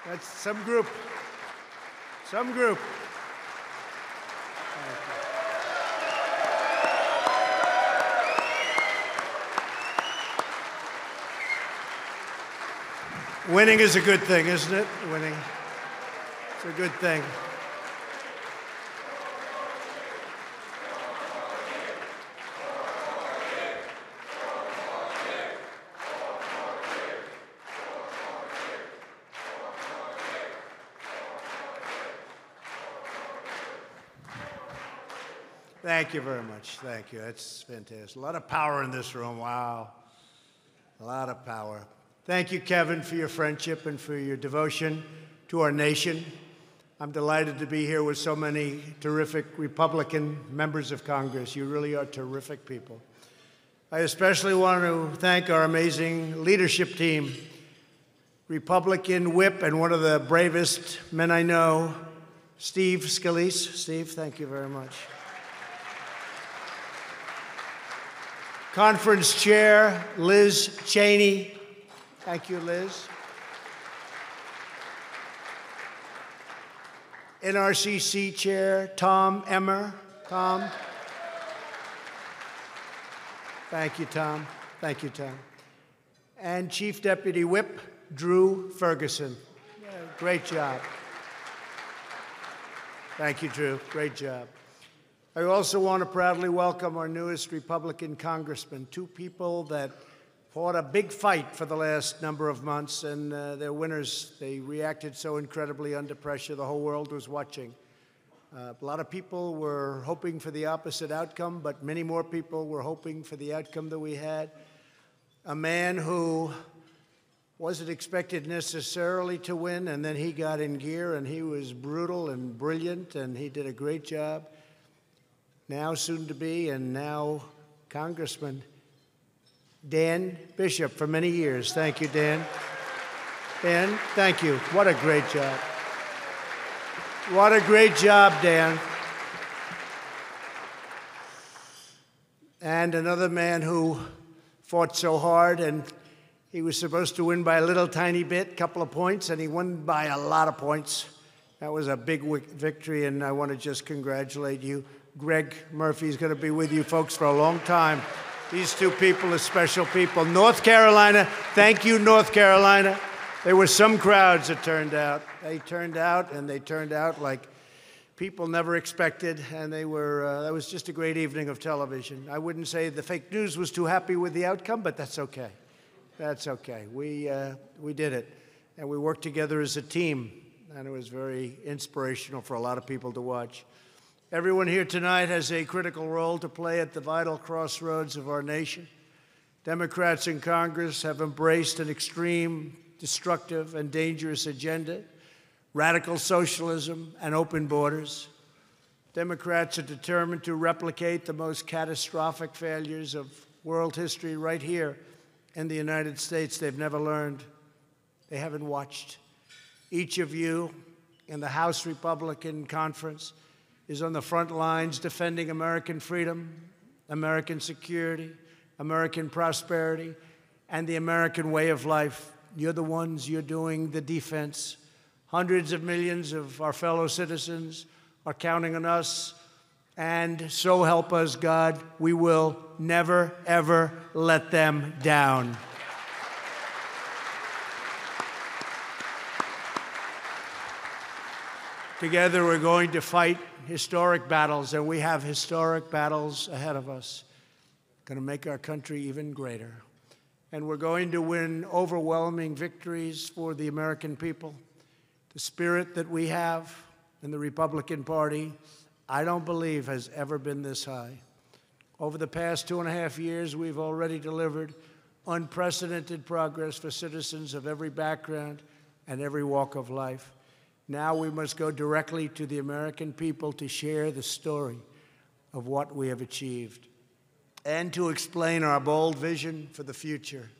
That's some group. Some group. Winning is a good thing, isn't it? Winning. It's a good thing. Thank you very much. Thank you. That's fantastic. A lot of power in this room. Wow. A lot of power. Thank you, Kevin, for your friendship and for your devotion to our nation. I'm delighted to be here with so many terrific Republican members of Congress. You really are terrific people. I especially want to thank our amazing leadership team, Republican whip and one of the bravest men I know, Steve Scalise. Steve, thank you very much. Conference Chair Liz Cheney. Thank you, Liz. NRCC Chair Tom Emmer. Tom. Thank you, Tom. Thank you, Tom. And Chief Deputy Whip Drew Ferguson. Great job. Thank you, Drew. Great job. I also want to proudly welcome our newest Republican congressman, two people that fought a big fight for the last number of months, and they're winners. They reacted so incredibly under pressure. The whole world was watching. A lot of people were hoping for the opposite outcome, but many more people were hoping for the outcome that we had. A man who wasn't expected necessarily to win, and then he got in gear, and he was brutal and brilliant, and he did a great job. Now soon to be, and now Congressman Dan Bishop for many years. Thank you, Dan. Dan, thank you. What a great job. What a great job, Dan. And another man who fought so hard, and he was supposed to win by a little tiny bit, couple of points, and he won by a lot of points. That was a big victory, and I want to just congratulate you. Greg Murphy is going to be with you folks for a long time. These two people are special people. North Carolina, thank you, North Carolina. There were some crowds that turned out. They turned out like people never expected, and they were, that was just a great evening of television. I wouldn't say the fake news was too happy with the outcome, but that's okay. That's okay. We did it, and we worked together as a team, and it was very inspirational for a lot of people to watch. Everyone here tonight has a critical role to play at the vital crossroads of our nation. Democrats in Congress have embraced an extreme, destructive, and dangerous agenda, radical socialism and open borders. Democrats are determined to replicate the most catastrophic failures of world history right here in the United States. They've never learned. They haven't watched. Each of you in the House Republican Conference is on the front lines defending American freedom, American security, American prosperity, and the American way of life. You're the ones, you're doing the defense. Hundreds of millions of our fellow citizens are counting on us, and so help us God, we will never, ever let them down. Together, we're going to fight historic battles, and we have historic battles ahead of us. Going to make our country even greater. And we're going to win overwhelming victories for the American people. The spirit that we have in the Republican Party, I don't believe has ever been this high. Over the past 2.5 years, we've already delivered unprecedented progress for citizens of every background and every walk of life. Now we must go directly to the American people to share the story of what we have achieved and to explain our bold vision for the future.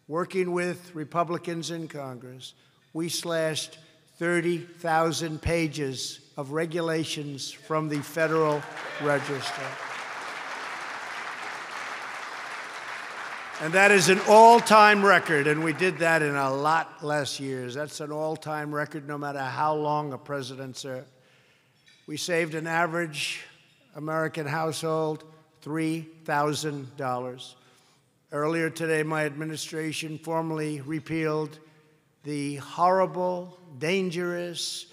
Working with Republicans in Congress, we slashed 30,000 pages of regulations from the Federal Register. And that is an all-time record, and we did that in a lot less years. That's an all-time record no matter how long a president served. We saved an average American household $3,000. Earlier today, my administration formally repealed the horrible, dangerous,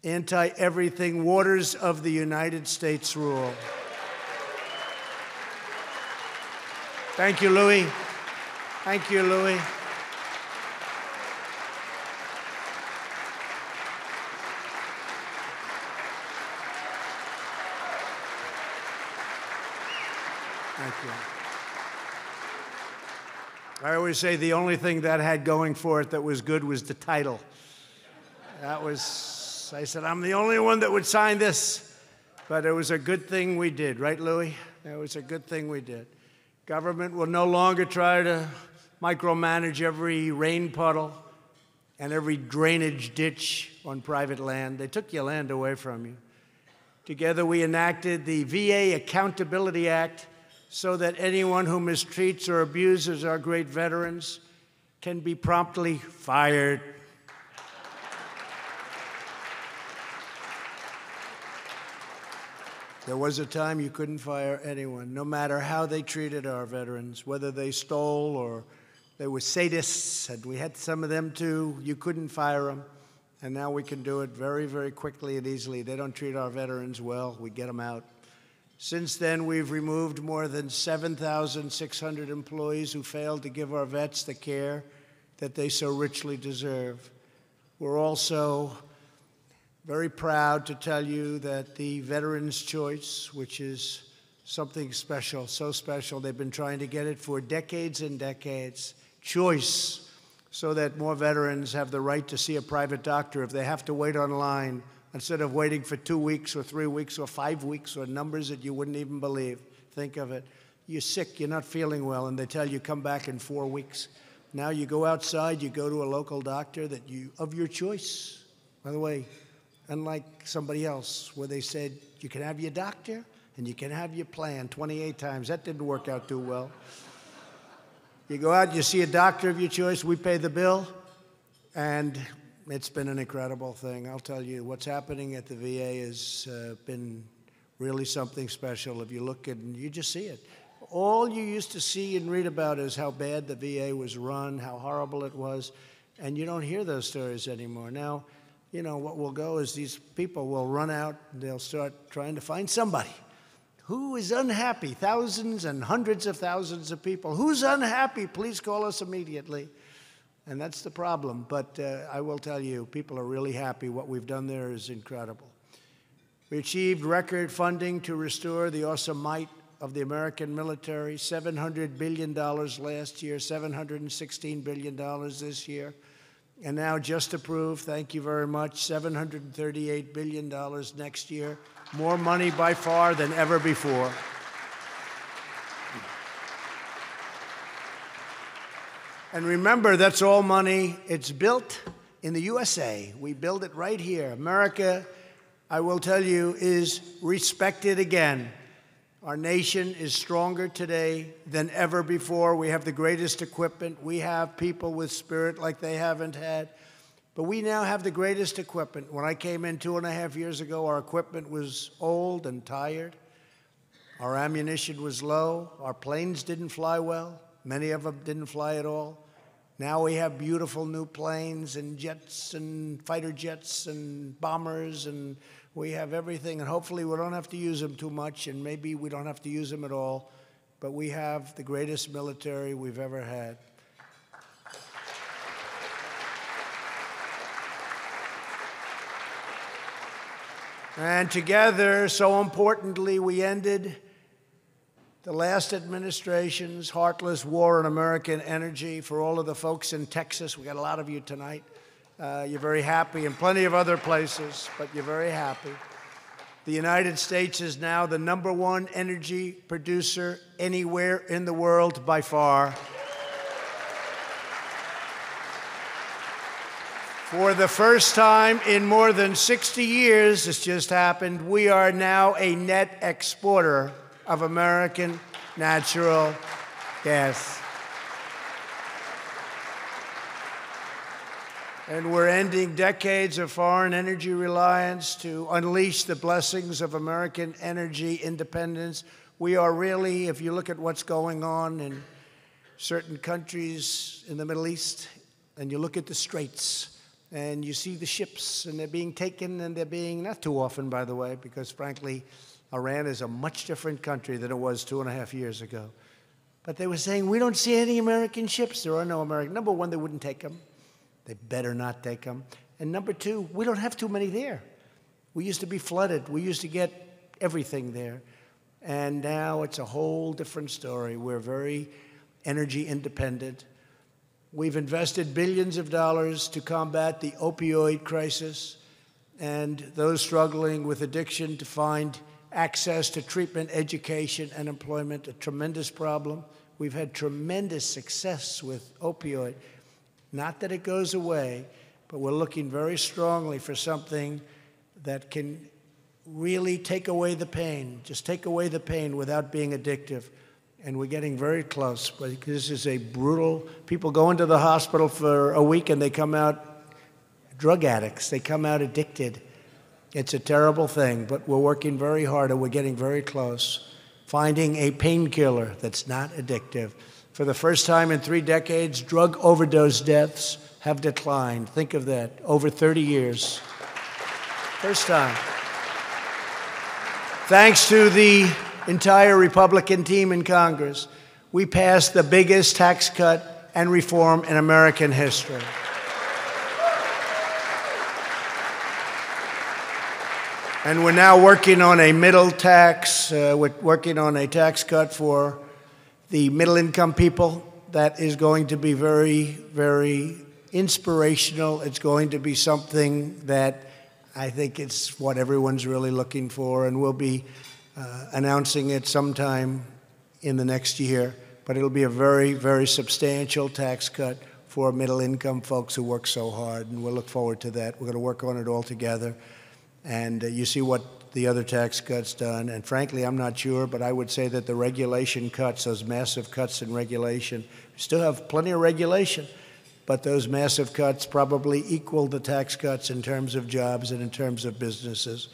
anti-everything Waters of the United States rule. Thank you, Louis. Thank you, Louis. Thank you. I always say the only thing that had going for it that was good was the title. I said, I'm the only one that would sign this. But it was a good thing we did, right, Louis? It was a good thing we did. Government will no longer try to micromanage every rain puddle and every drainage ditch on private land. They took your land away from you. Together, we enacted the VA Accountability Act so that anyone who mistreats or abuses our great veterans can be promptly fired. There was a time you couldn't fire anyone, no matter how they treated our veterans, whether they stole or they were sadists, and we had some of them too. You couldn't fire them, and now we can do it very, very quickly and easily. They don't treat our veterans well, we get them out. Since then, we've removed more than 7,600 employees who failed to give our vets the care that they so richly deserve. We're also very proud to tell you that the Veterans' Choice, which is something special, so special, they've been trying to get it for decades and decades, choice, so that more veterans have the right to see a private doctor if they have to wait online, instead of waiting for 2 weeks or 3 weeks or 5 weeks or numbers that you wouldn't even believe. Think of it. You're sick, you're not feeling well, and they tell you come back in 4 weeks. Now you go outside, you go to a local doctor of your choice. By the way, unlike somebody else where they said you can have your doctor and you can have your plan 28 times. That didn't work out too well. You go out, you see a doctor of your choice, we pay the bill, and it's been an incredible thing. I'll tell you, what's happening at the VA has been really something special. If you look and you just see it. All you used to see and read about is how bad the VA was run, how horrible it was, and you don't hear those stories anymore. Now, you know, what will go is these people will run out, they'll start trying to find somebody who is unhappy, thousands and hundreds of thousands of people. Who's unhappy? Please call us immediately. And that's the problem. But I will tell you, people are really happy. What we've done there is incredible. We achieved record funding to restore the awesome might of the American military, $700 billion last year, $716 billion this year. And now just approved, thank you very much, $738 billion next year. More money by far than ever before. And remember, that's all money. It's built in the USA. We build it right here. America, I will tell you, is respected again. Our nation is stronger today than ever before. We have the greatest equipment. We have people with spirit like they haven't had. But we now have the greatest equipment. When I came in 2.5 years ago, our equipment was old and tired. Our ammunition was low. Our planes didn't fly well. Many of them didn't fly at all. Now we have beautiful new planes and jets and fighter jets and bombers, and we have everything. And hopefully we don't have to use them too much, and maybe we don't have to use them at all. But we have the greatest military we've ever had. And together, so importantly, we ended the last administration's heartless war on American energy. For all of the folks in Texas, we got a lot of you tonight. You're very happy, and plenty of other places, but you're very happy. The United States is now the #1 energy producer anywhere in the world by far. For the first time in more than 60 years, this just happened, we are now a net exporter of American natural gas. And we're ending decades of foreign energy reliance to unleash the blessings of American energy independence. We are really, if you look at what's going on in certain countries in the Middle East, and you look at the straits, and you see the ships, and they're being taken, and they're being, not too often, by the way, because frankly, Iran is a much different country than it was 2.5 years ago. But they were saying, we don't see any American ships. There are no American. Number one, they wouldn't take them. They better not take them. And number two, we don't have too many there. We used to be flooded. We used to get everything there. And now it's a whole different story. We're very energy independent. We've invested billions of dollars to combat the opioid crisis and those struggling with addiction to find access to treatment, education, and employment, a tremendous problem. We've had tremendous success with opioid. Not that it goes away, but we're looking very strongly for something that can really take away the pain, just take away the pain without being addictive. And we're getting very close, but this is a brutal, people go into the hospital for a week and they come out drug addicts. They come out addicted. It's a terrible thing, but we're working very hard and we're getting very close, finding a painkiller that's not addictive. For the first time in 3 decades, drug overdose deaths have declined. Think of that, over 30 years. First time. Thanks to the entire Republican team in Congress, we passed the biggest tax cut and reform in American history. And we're now working on a middle tax, we're working on a tax cut for the middle-income people. That is going to be very, very inspirational. It's going to be something that I think it's what everyone's really looking for, and we'll be announcing it sometime in the next year. But it'll be a very, very substantial tax cut for middle-income folks who work so hard, and we'll look forward to that. We're going to work on it all together. And you see what the other tax cuts done. And frankly, I'm not sure, but I would say that the regulation cuts, those massive cuts in regulation, we still have plenty of regulation, but those massive cuts probably equal the tax cuts in terms of jobs and in terms of businesses.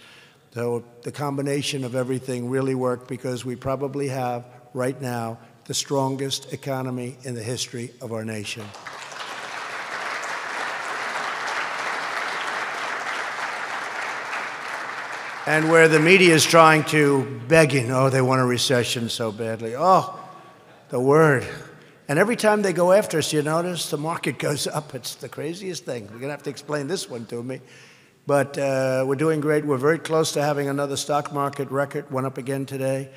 So the combination of everything really worked because we probably have, right now, the strongest economy in the history of our nation. And where the media is trying to begging, oh, they want a recession so badly. Oh, the word. And every time they go after us, you notice the market goes up. It's the craziest thing. We're going to have to explain this one to me. But we're doing great. We're very close to having another stock market record. Went up again today.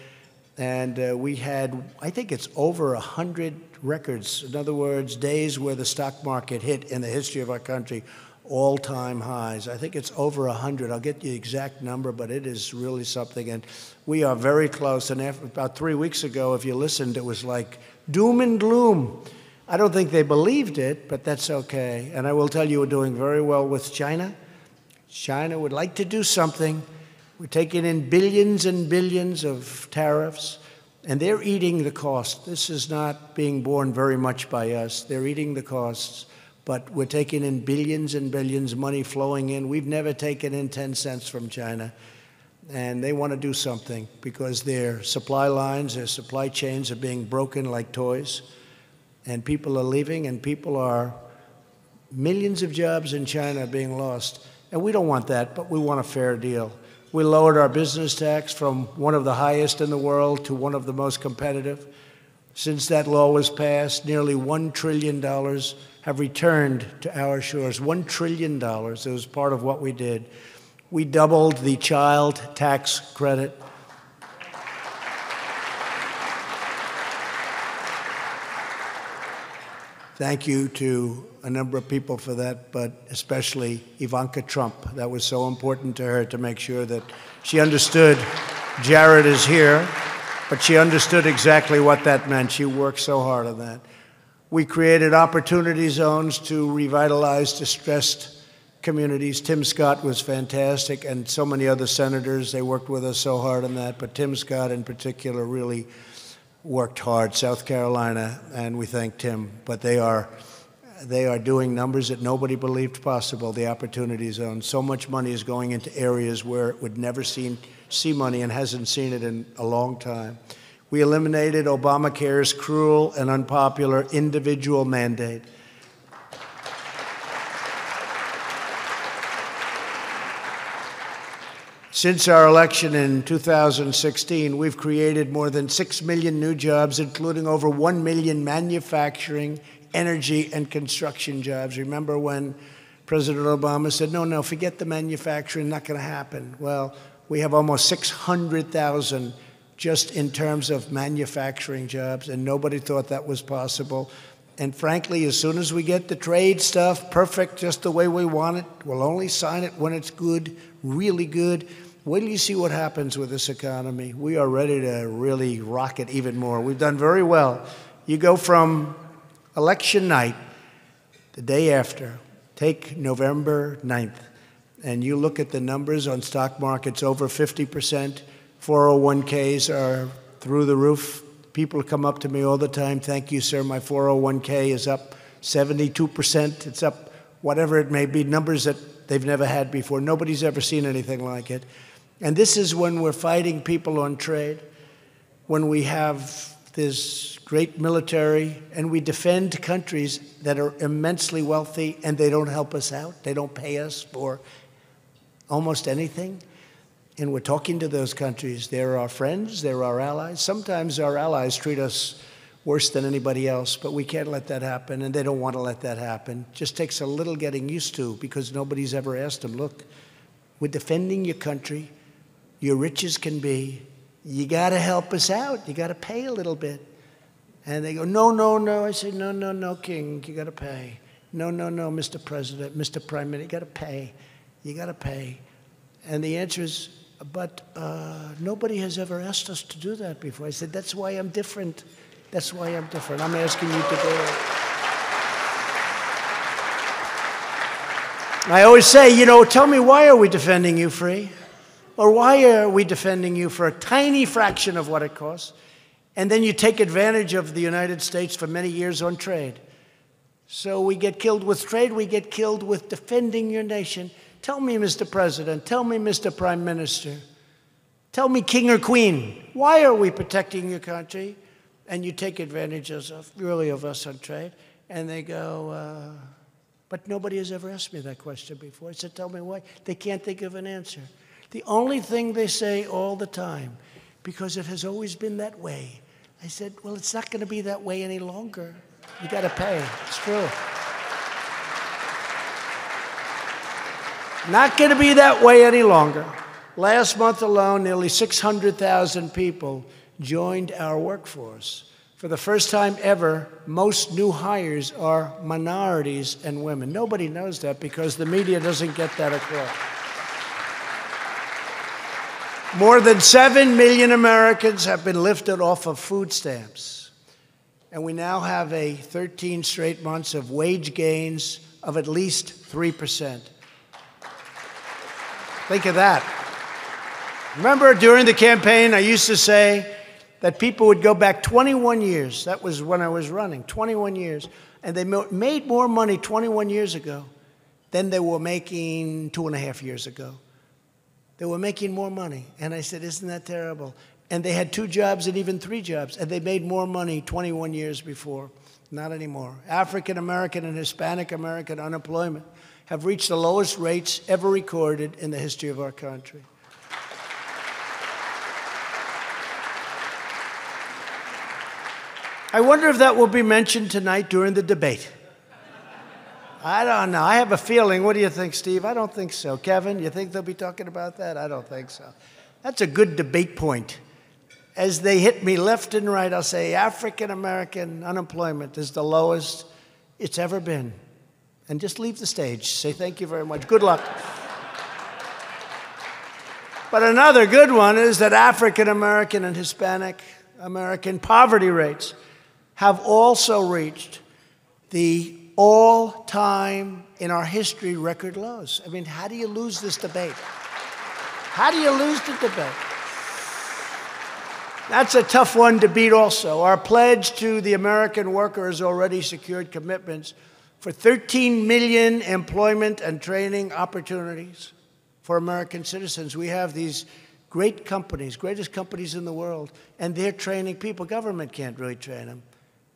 And we had, I think it's over 100 records. In other words, days where the stock market hit in the history of our country all-time highs. I think it's over 100. I'll get you the exact number, but it is really something. And we are very close. And after, about 3 weeks ago, if you listened, it was like doom and gloom. I don't think they believed it, but that's okay. And I will tell you, we're doing very well with China. China would like to do something. We're taking in billions and billions of tariffs, and they're eating the cost. This is not being borne very much by us. They're eating the costs. But we're taking in billions and billions, money flowing in. We've never taken in 10 cents from China. And they want to do something because their supply lines, their supply chains are being broken like toys. And people are leaving, and millions of jobs in China are being lost. And we don't want that, but we want a fair deal. We lowered our business tax from one of the highest in the world to one of the most competitive. Since that law was passed, nearly $1 trillion have returned to our shores. $1 trillion. It was part of what we did. We doubled the child tax credit. Thank you to a number of people for that, but especially Ivanka Trump. That was so important to her to make sure that she understood Jared is here, but she understood exactly what that meant. She worked so hard on that. We created opportunity zones to revitalize distressed communities. Tim Scott was fantastic, and so many other senators. They worked with us so hard on that, but Tim Scott in particular really worked hard. South Carolina, and we thank Tim, but they are They are doing numbers that nobody believed possible, the Opportunity Zone. So much money is going into areas where it would never see money and hasn't seen it in a long time. We eliminated Obamacare's cruel and unpopular individual mandate. Since our election in 2016, we've created more than 6 million new jobs, including over 1 million manufacturing, energy, and construction jobs. Remember when President Obama said, no, forget the manufacturing, not going to happen. Well, we have almost 600,000 just in terms of manufacturing jobs, and nobody thought that was possible. And frankly, as soon as we get the trade stuff perfect, just the way we want it, we'll only sign it when it's good, really good. Wait till you see what happens with this economy. We are ready to really rock it even more. We've done very well. You go from election night, the day after, take November 9th, and you look at the numbers on stock markets, over 50%. 401ks are through the roof. People come up to me all the time, thank you, sir, my 401k is up 72%. It's up whatever it may be, numbers that they've never had before. Nobody's ever seen anything like it. And this is when we're fighting people on trade, when we have this great military, and we defend countries that are immensely wealthy, and they don't help us out. They don't pay us for almost anything. And we're talking to those countries. They're our friends, they're our allies. Sometimes our allies treat us worse than anybody else, but we can't let that happen, and they don't want to let that happen. It just takes a little getting used to, because nobody's ever asked them, look, we're defending your country. You're rich as can be. You got to help us out. You got to pay a little bit. And they go, no. I say, no, King, you got to pay. No, Mr. President, Mr. Prime Minister, you got to pay. You got to pay. And the answer is, but nobody has ever asked us to do that before. I said, that's why I'm different. That's why I'm different. I'm asking you to do it. I always say, tell me, why are we defending you free? Or why are we defending you for a tiny fraction of what it costs? And then you take advantage of the United States for many years on trade. So we get killed with trade, we get killed with defending your nation. Tell me, Mr. President, tell me, Mr. Prime Minister, tell me, King or Queen, why are we protecting your country? And you take advantage of us on trade. And they go, but nobody has ever asked me that question before. I said, tell me why. They can't think of an answer. The only thing they say all the time, because it has always been that way. I said, well, it's not going to be that way any longer. You got to pay. It's true. Not going to be that way any longer. Last month alone, nearly 600,000 people joined our workforce. For the first time ever, most new hires are minorities and women. Nobody knows that because the media doesn't get that across. More than 7 million Americans have been lifted off of food stamps. And we now have 13 straight months of wage gains of at least 3%. Think of that. Remember during the campaign, I used to say that people would go back 21 years. That was when I was running, 21 years. And they made more money 21 years ago than they were making 2.5 years ago. They were making more money. And I said, isn't that terrible? And they had 2 jobs and even 3 jobs. And they made more money 21 years before. Not anymore. African American and Hispanic American unemployment have reached the lowest rates ever recorded in the history of our country. I wonder if that will be mentioned tonight during the debate. I don't know. I have a feeling. What do you think, Steve? I don't think so. Kevin, you think they'll be talking about that? I don't think so. That's a good debate point. As they hit me left and right, I'll say African-American unemployment is the lowest it's ever been. And just leave the stage. Say thank you very much. Good luck. But another good one is that African-American and Hispanic American poverty rates have also reached the all-time, in our history, record lows. I mean, how do you lose this debate? How do you lose the debate? That's a tough one to beat also. Our pledge to the American worker has already secured commitments for 13 million employment and training opportunities for American citizens. We have these great companies, greatest companies in the world, and they're training people. Government can't really train them.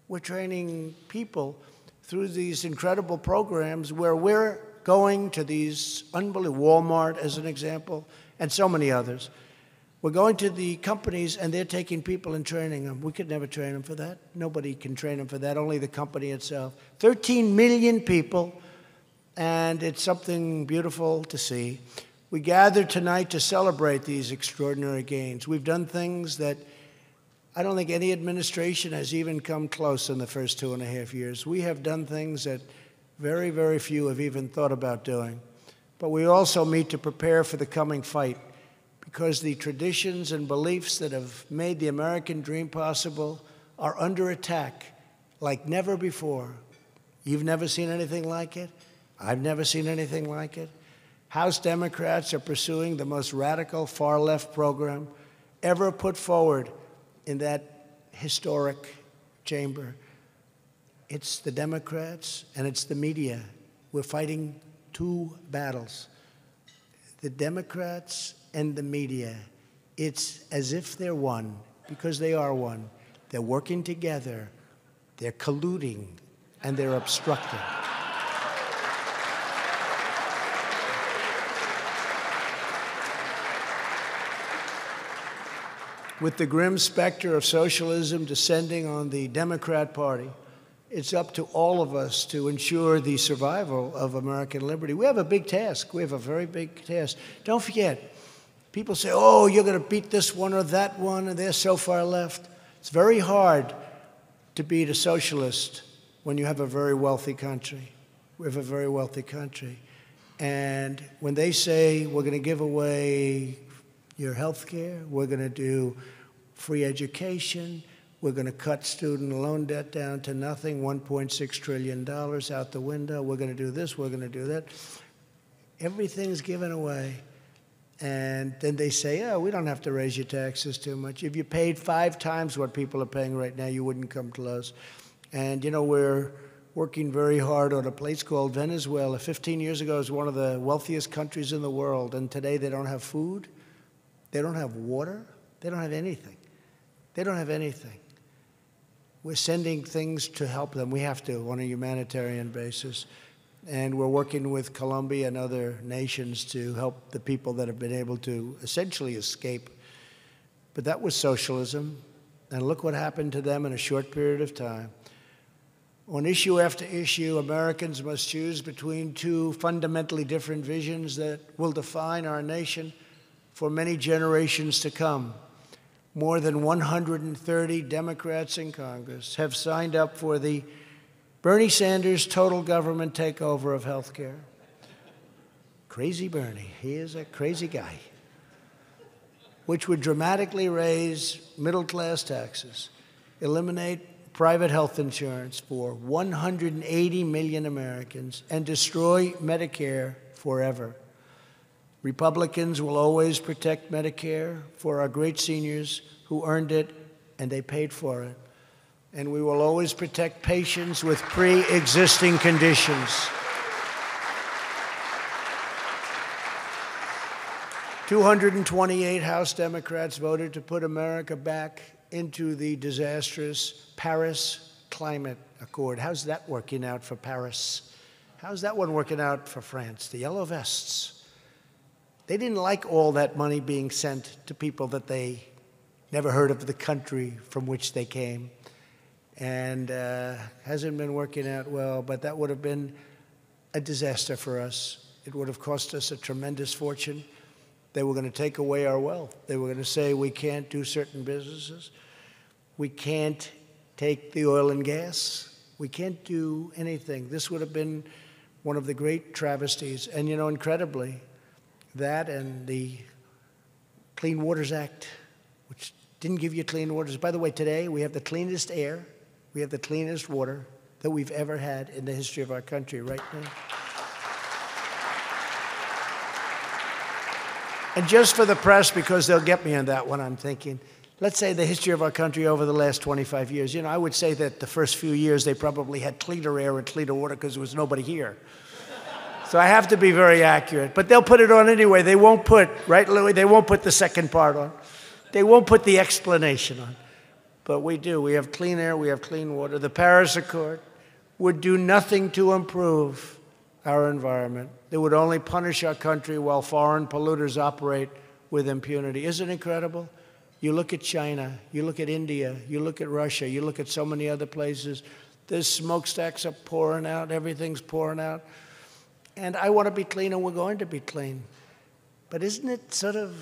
We're training people through these incredible programs where we're going to these unbelievable, Walmart as an example, and so many others. We're going to the companies and they're taking people and training them. We could never train them for that. Nobody can train them for that, only the company itself. 13 million people, and it's something beautiful to see. We gather tonight to celebrate these extraordinary gains. We've done things that I don't think any administration has even come close in the first 2.5 years. We have done things that very, very few have even thought about doing. But we also meet to prepare for the coming fight, because the traditions and beliefs that have made the American dream possible are under attack like never before. You've never seen anything like it. I've never seen anything like it. House Democrats are pursuing the most radical far-left program ever put forward in that historic chamber. It's the Democrats and it's the media. We're fighting two battles. The Democrats and the media. It's as if they're one, because they are one. They're working together, they're colluding, and they're obstructing. With the grim specter of socialism descending on the Democrat Party, it's up to all of us to ensure the survival of American liberty. We have a big task. We have a very big task. Don't forget, people say, oh, you're going to beat this one or that one, and they're so far left. It's very hard to beat a socialist when you have a very wealthy country. We have a very wealthy country. And when they say, we're going to give away your health care, we're going to do free education, we're going to cut student loan debt down to nothing, $1.6 trillion out the window, we're going to do this, we're going to do that. Everything's given away. And then they say, oh, we don't have to raise your taxes too much. If you paid 5 times what people are paying right now, you wouldn't come close. And, you know, we're working very hard on a place called Venezuela. 15 years ago, it was one of the wealthiest countries in the world. And today they don't have food. They don't have water. They don't have anything. They don't have anything. We're sending things to help them. We have to on a humanitarian basis. And we're working with Colombia and other nations to help the people that have been able to essentially escape. But that was socialism. And look what happened to them in a short period of time. On issue after issue, Americans must choose between two fundamentally different visions that will define our nation for many generations to come. More than 130 Democrats in Congress have signed up for the Bernie Sanders total government takeover of health care. Crazy Bernie. He is a crazy guy. Which would dramatically raise middle-class taxes, eliminate private health insurance for 180 million Americans, and destroy Medicare forever. Republicans will always protect Medicare for our great seniors who earned it and they paid for it. And we will always protect patients with pre-existing conditions. 228 House Democrats voted to put America back into the disastrous Paris Climate Accord. How's that working out for Paris? How's that one working out for France? The Yellow Vests. They didn't like all that money being sent to people that they never heard of the country from which they came. And hasn't been working out well, but that would have been a disaster for us. It would have cost us a tremendous fortune. They were going to take away our wealth. They were going to say we can't do certain businesses. We can't take the oil and gas. We can't do anything. This would have been one of the great travesties. And, you know, incredibly, that and the Clean Waters Act, which didn't give you clean waters. By the way, today we have the cleanest air, we have the cleanest water that we've ever had in the history of our country right now. And just for the press, because they'll get me on that one, I'm thinking, let's say the history of our country over the last 25 years, I would say that the first few years they probably had cleaner air and cleaner water because there was nobody here. So I have to be very accurate. But they'll put it on anyway. They won't put, right, Louis? They won't put the second part on. They won't put the explanation on. But we do. We have clean air. We have clean water. The Paris Accord would do nothing to improve our environment. It would only punish our country while foreign polluters operate with impunity. Isn't it incredible? You look at China, you look at India, you look at Russia, you look at so many other places. There's smokestacks are pouring out, everything's pouring out. And I want to be clean, and we're going to be clean. But isn't it sort of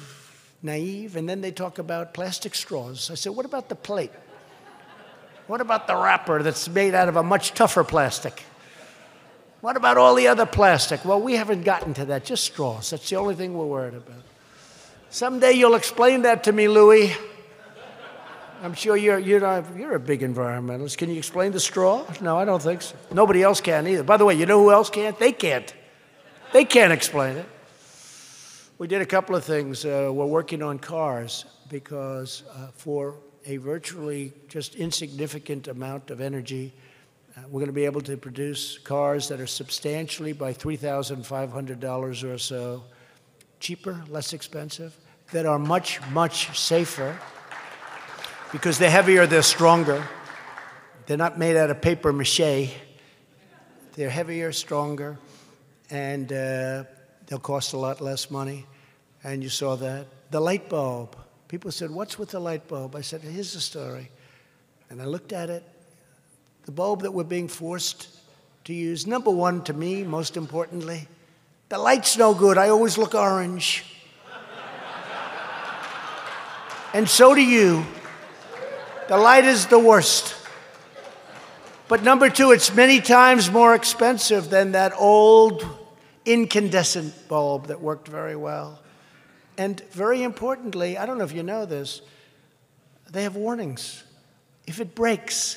naive? And then they talk about plastic straws. I said, what about the plate? What about the wrapper that's made out of a much tougher plastic? What about all the other plastic? Well, we haven't gotten to that, just straws. That's the only thing we're worried about. Someday you'll explain that to me, Louis. I'm sure you're a big environmentalist. Can you explain the straw? No, I don't think so. Nobody else can either. By the way, you know who else can't? They can't. They can't explain it. We did a couple of things. We're working on cars because for a virtually just insignificant amount of energy, we're going to be able to produce cars that are substantially, by $3,500 or so, cheaper, less expensive, that are much, much safer. Because they're heavier, they're stronger. They're not made out of paper mache. They're heavier, stronger, and they'll cost a lot less money. And you saw that. The light bulb. People said, what's with the light bulb? I said, here's the story. And I looked at it. The bulb that we're being forced to use, number one, to me, most importantly, the light's no good. I always look orange. And so do you. The light is the worst. But number two, it's many times more expensive than that old incandescent bulb that worked very well. And very importantly, I don't know if you know this, they have warnings. If it breaks,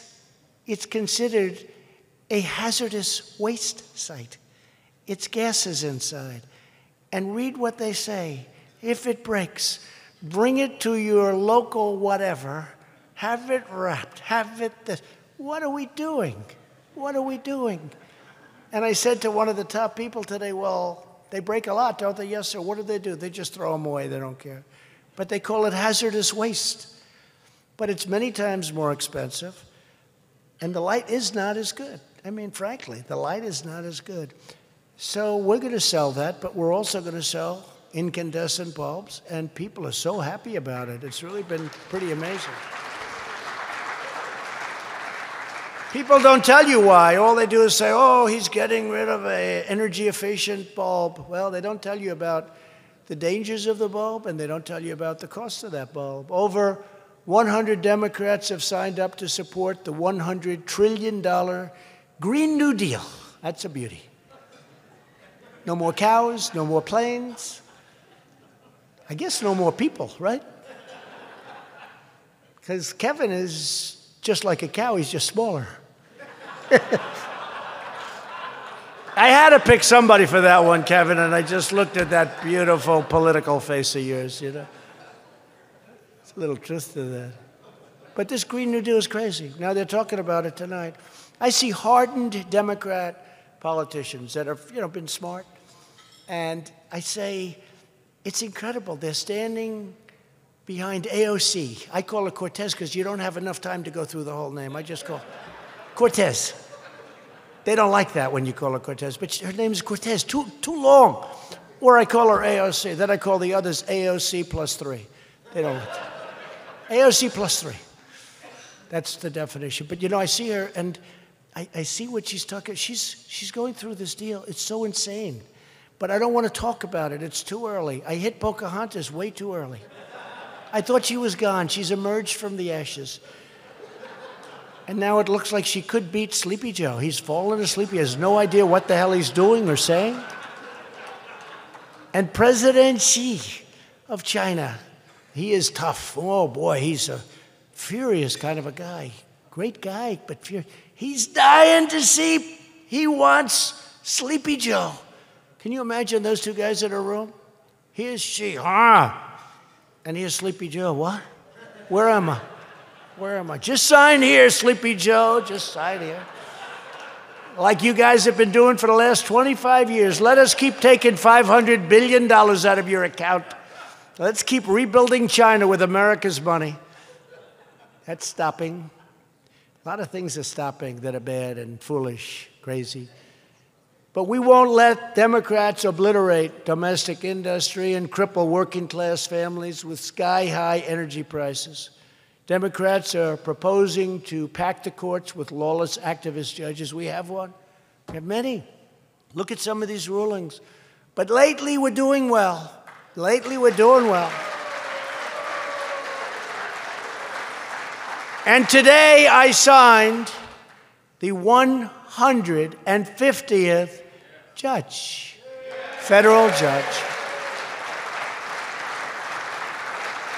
it's considered a hazardous waste site. It's gases inside. And read what they say. If it breaks, bring it to your local whatever, have it wrapped, have it this. What are we doing? What are we doing? And I said to one of the top people today, well, they break a lot, don't they? Yes, sir. What do? They just throw them away. They don't care. But they call it hazardous waste. But it's many times more expensive. And the light is not as good. I mean, frankly, the light is not as good. So we're going to sell that, but we're also going to sell incandescent bulbs, and people are so happy about it. It's really been pretty amazing. People don't tell you why. All they do is say, oh, he's getting rid of an energy-efficient bulb. Well, they don't tell you about the dangers of the bulb, and they don't tell you about the cost of that bulb. Over 100 Democrats have signed up to support the $100 trillion Green New Deal. That's a beauty. No more cows, no more planes. I guess no more people, right? Because Kevin is just like a cow, he's just smaller. I had to pick somebody for that one, Kevin, and I just looked at that beautiful political face of yours, you know. There's a little truth to that. But this Green New Deal is crazy. Now they're talking about it tonight. I see hardened Democrat politicians that have, been smart. And I say, it's incredible. They're standing behind AOC. I call her Cortez because you don't have enough time to go through the whole name. I just call Cortez. They don't like that when you call her Cortez, but her name is Cortez, too long. Or I call her AOC. Then I call the others AOC plus 3. They don't like that. AOC plus 3. That's the definition. But, I see her, and I see what she's talking. She's going through this deal. It's so insane. But I don't want to talk about it. It's too early. I hit Pocahontas way too early. I thought she was gone. She's emerged from the ashes. And now it looks like she could beat Sleepy Joe. He's fallen asleep. He has no idea what the hell he's doing or saying. And President Xi of China, he is tough. Oh, boy, he's a furious kind of a guy. Great guy, but furious. He's dying to see. He wants Sleepy Joe. Can you imagine those two guys in a room? Here's Xi, and here's Sleepy Joe. What? Where am I? Where am I? Just sign here, Sleepy Joe. Just sign here. Like you guys have been doing for the last 25 years. Let us keep taking $500 billion out of your account. Let's keep rebuilding China with America's money. That's stopping. A lot of things are stopping that are bad and foolish, crazy. But we won't let Democrats obliterate domestic industry and cripple working-class families with sky-high energy prices. Democrats are proposing to pack the courts with lawless activist judges. We have one. We have many. Look at some of these rulings. But lately, we're doing well. Lately, we're doing well. And today, I signed the 150th judge, federal judge.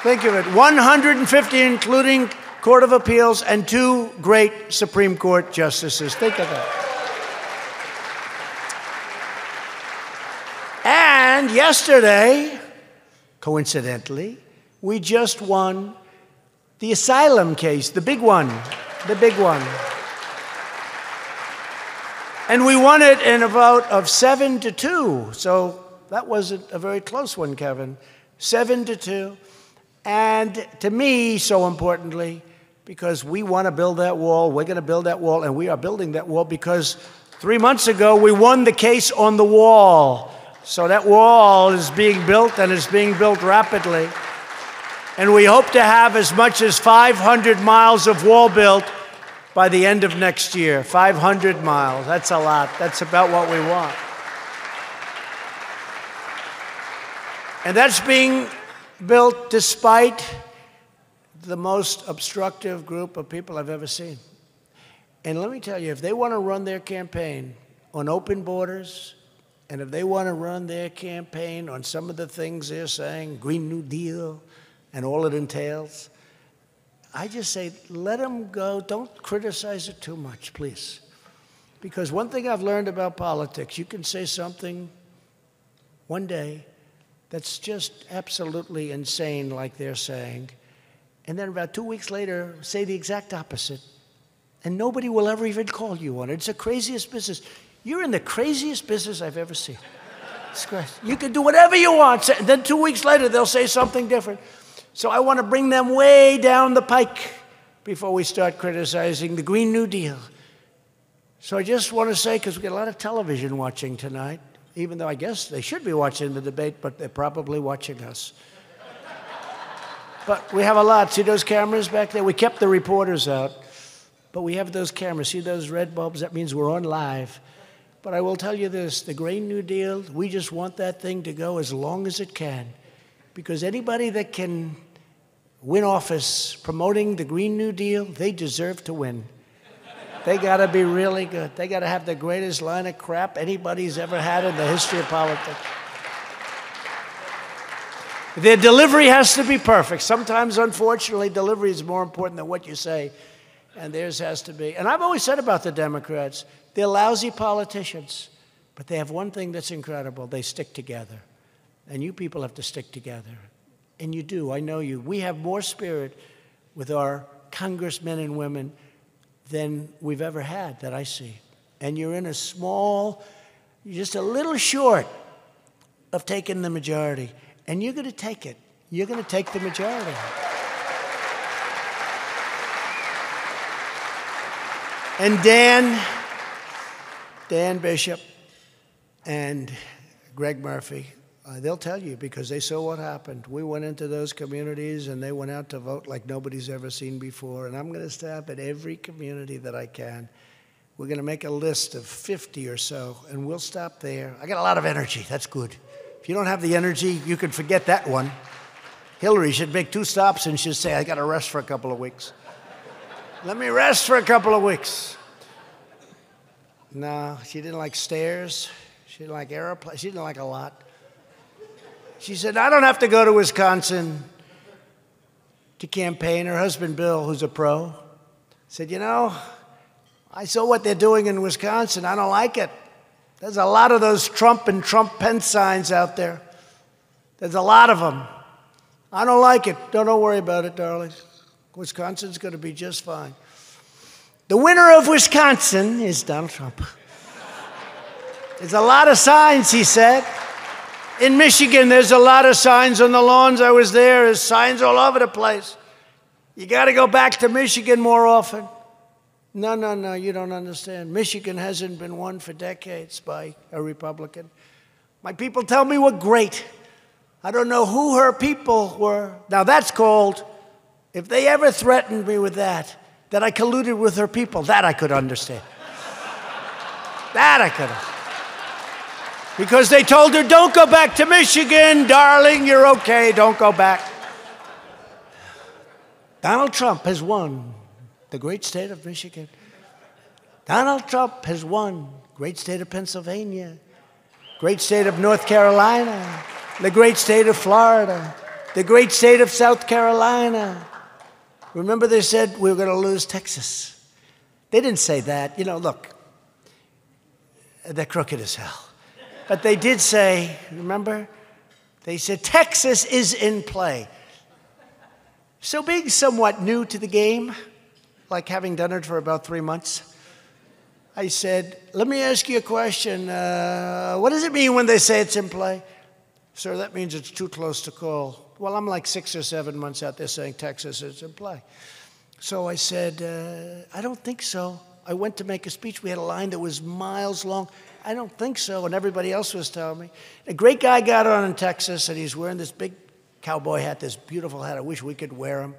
Think of it, 150, including Court of Appeals and 2 great Supreme Court justices. Think of that. And yesterday, coincidentally, we just won the asylum case, the big one, the big one. And we won it in a vote of 7-2. So that wasn't a very close one, Kevin. 7-2. And to me, so importantly, because we want to build that wall, we're going to build that wall, and we are building that wall because 3 months ago, we won the case on the wall. So that wall is being built, and it's being built rapidly. And we hope to have as much as 500 miles of wall built by the end of next year. 500 miles. That's a lot. That's about what we want. And that's being built despite the most obstructive group of people I've ever seen. And let me tell you, if they want to run their campaign on open borders, and if they want to run their campaign on some of the things they're saying, Green New Deal, and all it entails, I just say, let them go. Don't criticize it too much, please. Because one thing I've learned about politics, you can say something one day that's just absolutely insane, like they're saying, and then about 2 weeks later, say the exact opposite, and nobody will ever even call you on it. It's the craziest business. You're in the craziest business I've ever seen. It's crazy. You can do whatever you want, and then 2 weeks later, they'll say something different. So I want to bring them way down the pike before we start criticizing the Green New Deal. So I just want to say, because we get a lot of television watching tonight, even though I guess they should be watching the debate, but they're probably watching us. But we have a lot. See those cameras back there? We kept the reporters out, but we have those cameras. See those red bulbs? That means we're on live. But I will tell you this, the Green New Deal, we just want that thing to go as long as it can. Because anybody that can win office promoting the Green New Deal, they deserve to win. They got to be really good. They got to have the greatest line of crap anybody's ever had in the history of politics. Their delivery has to be perfect. Sometimes, unfortunately, delivery is more important than what you say, and theirs has to be. And I've always said about the Democrats, they're lousy politicians, but they have one thing that's incredible. They stick together. And you people have to stick together. And you do, I know you. We have more spirit with our congressmen and women than we've ever had, that I see. And you're in a small, you're just a little short of taking the majority. And you're going to take it. You're going to take the majority. And Dan Bishop and Greg Murphy, they'll tell you because they saw what happened. We went into those communities and they went out to vote like nobody's ever seen before. And I'm going to stop at every community that I can. We're going to make a list of 50 or so, and we'll stop there. I got a lot of energy. That's good. If you don't have the energy, you can forget that one. Hillary should make 2 stops and she'd say, I got to rest for a couple of weeks. Let me rest for a couple of weeks. No, she didn't like stairs. She didn't like airplanes. She didn't like a lot. She said, I don't have to go to Wisconsin to campaign. Her husband, Bill, who's a pro, said, you know, I saw what they're doing in Wisconsin. I don't like it. There's a lot of those Trump and Trump Pence signs out there. There's a lot of them. I don't like it. Don't worry about it, darling. Wisconsin's going to be just fine. The winner of Wisconsin is Donald Trump. There's a lot of signs, he said. In Michigan, there's a lot of signs on the lawns. I was there. There's signs all over the place. You got to go back to Michigan more often. No, you don't understand. Michigan hasn't been won for decades by a Republican. My people tell me we're great. I don't know who her people were. Now that's called, if they ever threatened me with that I colluded with her people, that I could understand. That I could understand. Because they told her, don't go back to Michigan, darling, you're okay, don't go back. Donald Trump has won the great state of Michigan. Donald Trump has won great state of Pennsylvania, great state of North Carolina, the great state of Florida, the great state of South Carolina. Remember they said we were going to lose Texas. They didn't say that. You know, look, they're crooked as hell. But they did say, remember? They said Texas is in play. So being somewhat new to the game, like having done it for about 3 months, I said, let me ask you a question. What does it mean when they say it's in play? Sir, that means it's too close to call. Well, I'm like 6 or 7 months out there saying Texas is in play. So I said, I don't think so. I went to make a speech. We had a line that was miles long. I don't think so. And everybody else was telling me. A great guy got on in Texas, and he's wearing this big cowboy hat, this beautiful hat. I wish we could wear them.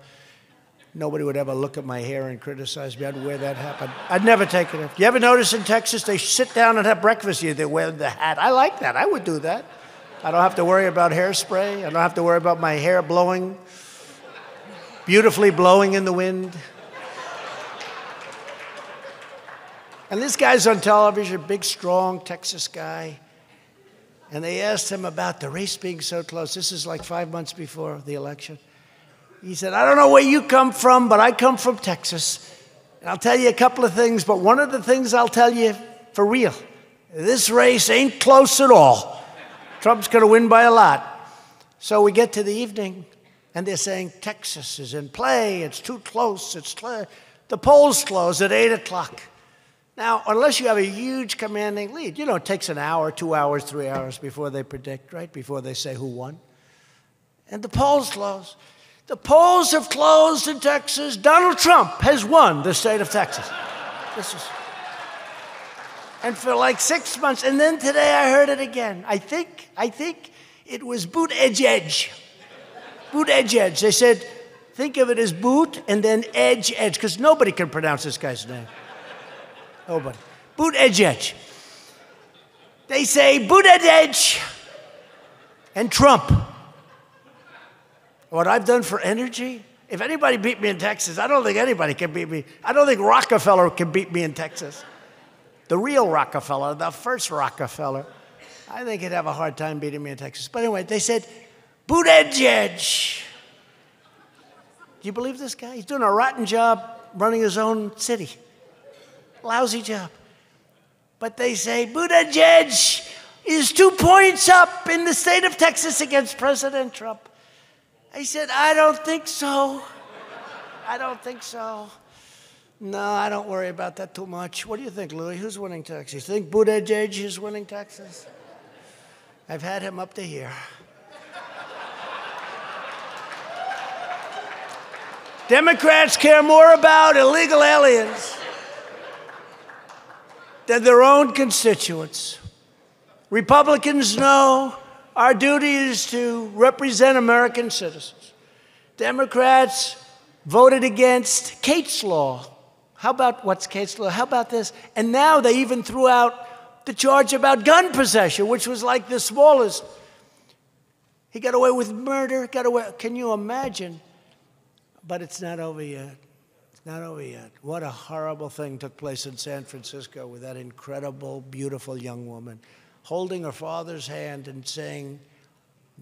Nobody would ever look at my hair and criticize me. I'd wear that hat, but I'd never take it off. You ever notice in Texas, they sit down and have breakfast here. They wear the hat. I like that. I would do that. I don't have to worry about hairspray. I don't have to worry about my hair blowing, beautifully blowing in the wind. And this guy's on television, big, strong Texas guy. And they asked him about the race being so close. This is like 5 months before the election. He said, I don't know where you come from, but I come from Texas. And I'll tell you a couple of things, but one of the things I'll tell you for real, this race ain't close at all. Trump's going to win by a lot. So we get to the evening, and they're saying Texas is in play. It's too close. The polls close at 8 o'clock. Now, unless you have a huge commanding lead, you know, it takes an hour, 2 hours, 3 hours before they predict, right? Before they say who won. And the polls close. The polls have closed in Texas. Donald Trump has won the state of Texas. And for like 6 months, and then today I heard it again. I think it was boot edge edge. Boot edge edge. They said, think of it as boot and then edge edge, because nobody can pronounce this guy's name. Nobody. Boot edge edge. They say boot edge edge and Trump. What I've done for energy, if anybody beat me in Texas, I don't think anybody can beat me. I don't think Rockefeller can beat me in Texas. The real Rockefeller, the first Rockefeller, I think he'd have a hard time beating me in Texas. But anyway, they said, boot edge edge. Do you believe this guy? He's doing a rotten job running his own city. Lousy job. But they say Buttigieg is 2 points up in the state of Texas against President Trump. I said, I don't think so. I don't think so. No, I don't worry about that too much. What do you think, Louis? Who's winning Texas? You think Buttigieg is winning Texas? I've had him up to here. Democrats care more about illegal aliens than their own constituents. Republicans know our duty is to represent American citizens. Democrats voted against Kate's Law. How about what's Kate's Law? How about this? And now they even threw out the charge about gun possession, which was like the smallest. He got away with murder, got away. Can you imagine? But it's not over yet. Not over yet. What a horrible thing took place in San Francisco with that incredible, beautiful young woman holding her father's hand and saying,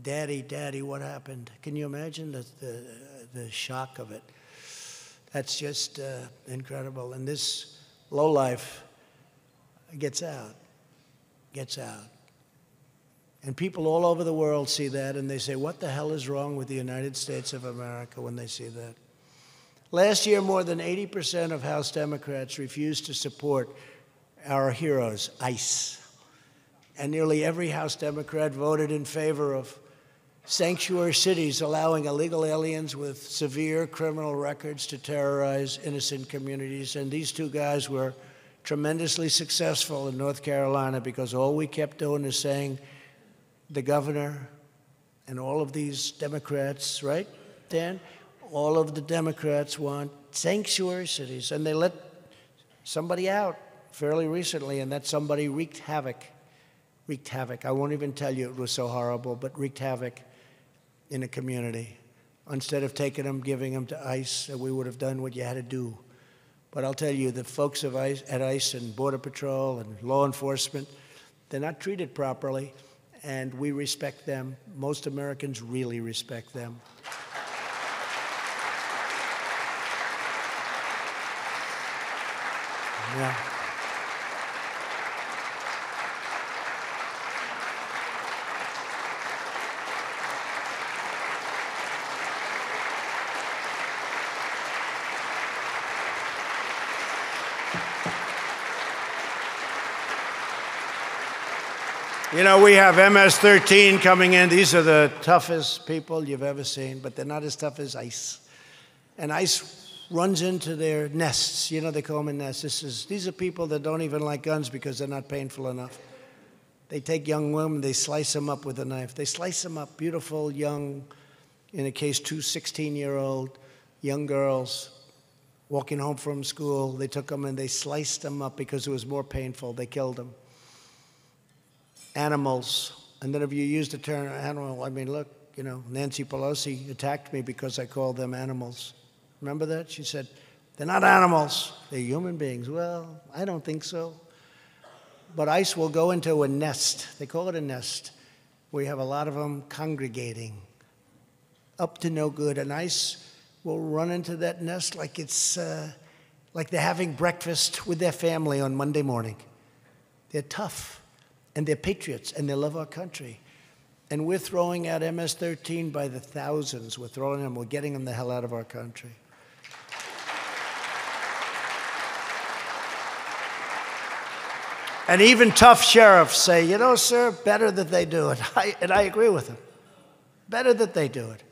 Daddy, Daddy, what happened? Can you imagine the shock of it? That's just incredible. And this lowlife gets out. And people all over the world see that and they say, what the hell is wrong with the United States of America when they see that? Last year, more than 80% of House Democrats refused to support our heroes, ICE. And nearly every House Democrat voted in favor of sanctuary cities allowing illegal aliens with severe criminal records to terrorize innocent communities. And these two guys were tremendously successful in North Carolina because all we kept doing is saying the governor and all of these Democrats, right, Dan? All of the Democrats want sanctuary cities. And they let somebody out fairly recently, and that somebody wreaked havoc. Wreaked havoc. I won't even tell you it was so horrible, but wreaked havoc in a community. Instead of taking them, giving them to ICE, we would have done what you had to do. But I'll tell you, the folks at ICE and Border Patrol and law enforcement, they're not treated properly, and we respect them. Most Americans really respect them. Yeah. You know, we have MS-13 coming in. These are the toughest people you've ever seen, but they're not as tough as ICE. And ICE runs into their nests. You know, they call them in nests. These are people that don't even like guns because they're not painful enough. They take young women, they slice them up with a knife. They slice them up, beautiful, young, in a case, 2 16-year-old young girls walking home from school. They took them and they sliced them up because it was more painful. They killed them. Animals. And then if you use the term animal, I mean, look, you know, Nancy Pelosi attacked me because I called them animals. Remember that? She said, they're not animals, they're human beings. Well, I don't think so. But ICE will go into a nest. They call it a nest. We have a lot of them congregating, up to no good. And ICE will run into that nest like it's like they're having breakfast with their family on Monday morning. They're tough. And they're patriots, and they love our country. And we're throwing out MS-13 by the thousands. We're throwing them. We're getting them the hell out of our country. And even tough sheriffs say, you know, sir, better that they do it. And I agree with them. Better that they do it.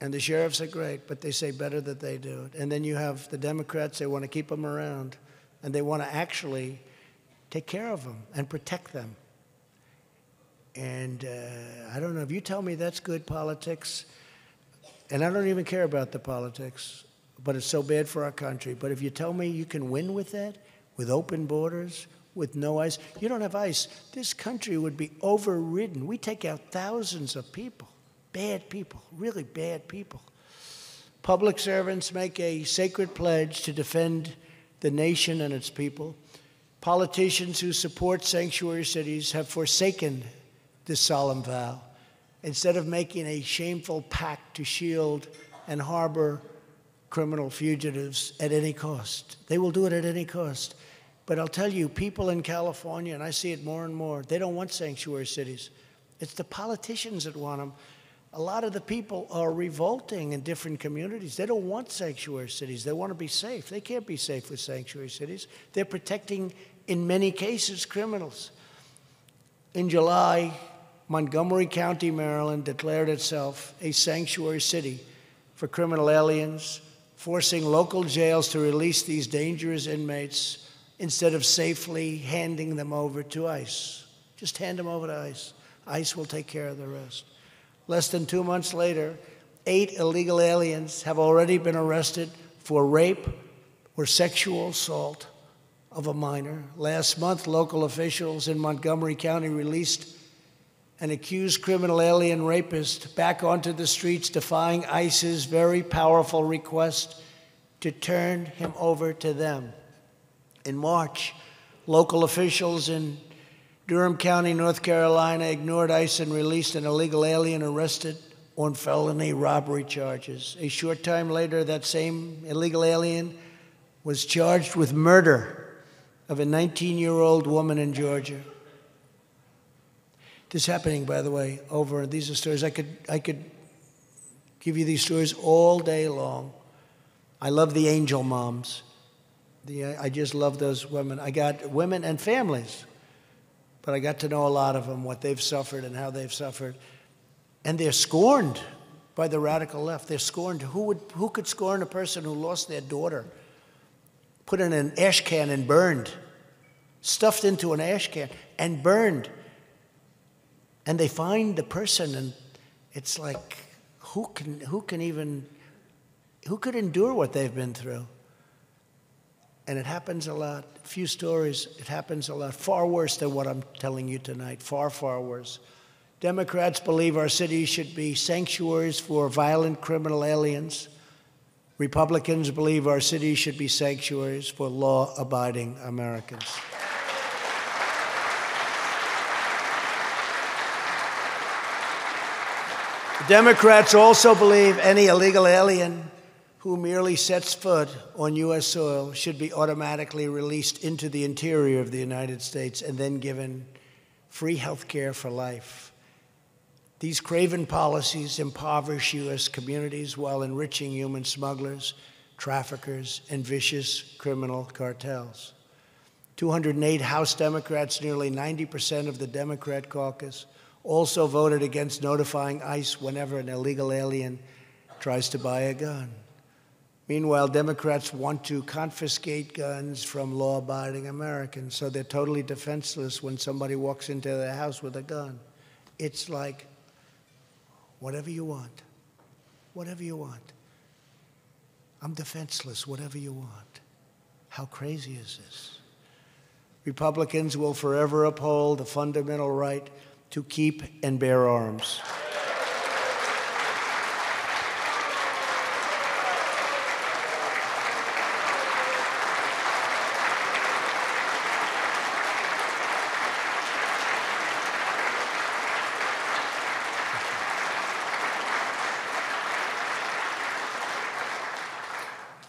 And the sheriffs are great, but they say better that they do it. And then you have the Democrats, they want to keep them around, and they want to actually take care of them and protect them. And I don't know, if you tell me that's good politics, and I don't even care about the politics, but it's so bad for our country. But if you tell me you can win with that, with open borders, with no ICE, you don't have ICE, this country would be overridden. We take out thousands of people, bad people, really bad people. Public servants make a sacred pledge to defend the nation and its people. Politicians who support sanctuary cities have forsaken this solemn vow. Instead of making a shameful pact to shield and harbor criminal fugitives at any cost. They will do it at any cost. But I'll tell you, people in California, and I see it more and more, they don't want sanctuary cities. It's the politicians that want them. A lot of the people are revolting in different communities. They don't want sanctuary cities. They want to be safe. They can't be safe with sanctuary cities. They're protecting, in many cases, criminals. In July, Montgomery County, Maryland, declared itself a sanctuary city for criminal aliens, forcing local jails to release these dangerous inmates instead of safely handing them over to ICE. Just hand them over to ICE. ICE will take care of the rest. Less than 2 months later, 8 illegal aliens have already been arrested for rape or sexual assault of a minor. Last month, local officials in Montgomery County released an accused criminal alien rapist back onto the streets, defying ICE's very powerful request to turn him over to them. In March, local officials in Durham County, North Carolina, ignored ICE and released an illegal alien arrested on felony robbery charges. A short time later, that same illegal alien was charged with murder of a 19-year-old woman in Georgia. This is happening, by the way, over, these are stories, I could give you these stories all day long. I love the angel moms. I just love those women. I got women and families, but I got to know a lot of them, what they've suffered and how they've suffered. And they're scorned by the radical left. They're scorned. Who could scorn a person who lost their daughter, put in an ash can and burned, stuffed into an ash can and burned? And they find the person, and it's like, who could endure what they've been through? And it happens a lot. Few stories, it happens a lot. Far worse than what I'm telling you tonight. Far, far worse. Democrats believe our cities should be sanctuaries for violent criminal aliens. Republicans believe our cities should be sanctuaries for law-abiding Americans. Democrats also believe any illegal alien who merely sets foot on U.S. soil should be automatically released into the interior of the United States and then given free health care for life. These craven policies impoverish U.S. communities while enriching human smugglers, traffickers, and vicious criminal cartels. 208 House Democrats, nearly 90% of the Democrat caucus, also voted against notifying ICE whenever an illegal alien tries to buy a gun. Meanwhile, Democrats want to confiscate guns from law-abiding Americans, so they're totally defenseless when somebody walks into their house with a gun. It's like, whatever you want, whatever you want. I'm defenseless, whatever you want. How crazy is this? Republicans will forever uphold the fundamental right to keep and bear arms.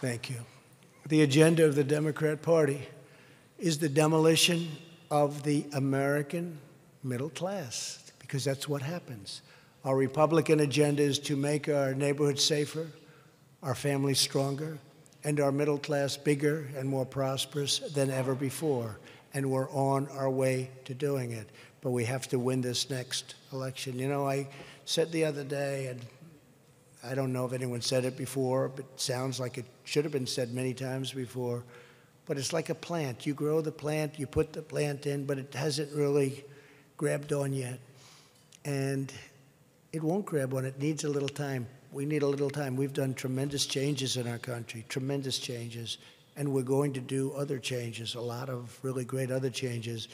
Thank you. The agenda of the Democrat Party is the demolition of the American middle class, because that's what happens. Our Republican agenda is to make our neighborhoods safer, our families stronger, and our middle class bigger and more prosperous than ever before. And we're on our way to doing it. But we have to win this next election. You know, I said the other day, and I don't know if anyone said it before, but it sounds like it should have been said many times before, but it's like a plant. You grow the plant, you put the plant in, but it hasn't really grabbed on yet. And it won't grab on. It needs a little time. We need a little time. We've done tremendous changes in our country, tremendous changes, and we're going to do other changes, a lot of really great other changes.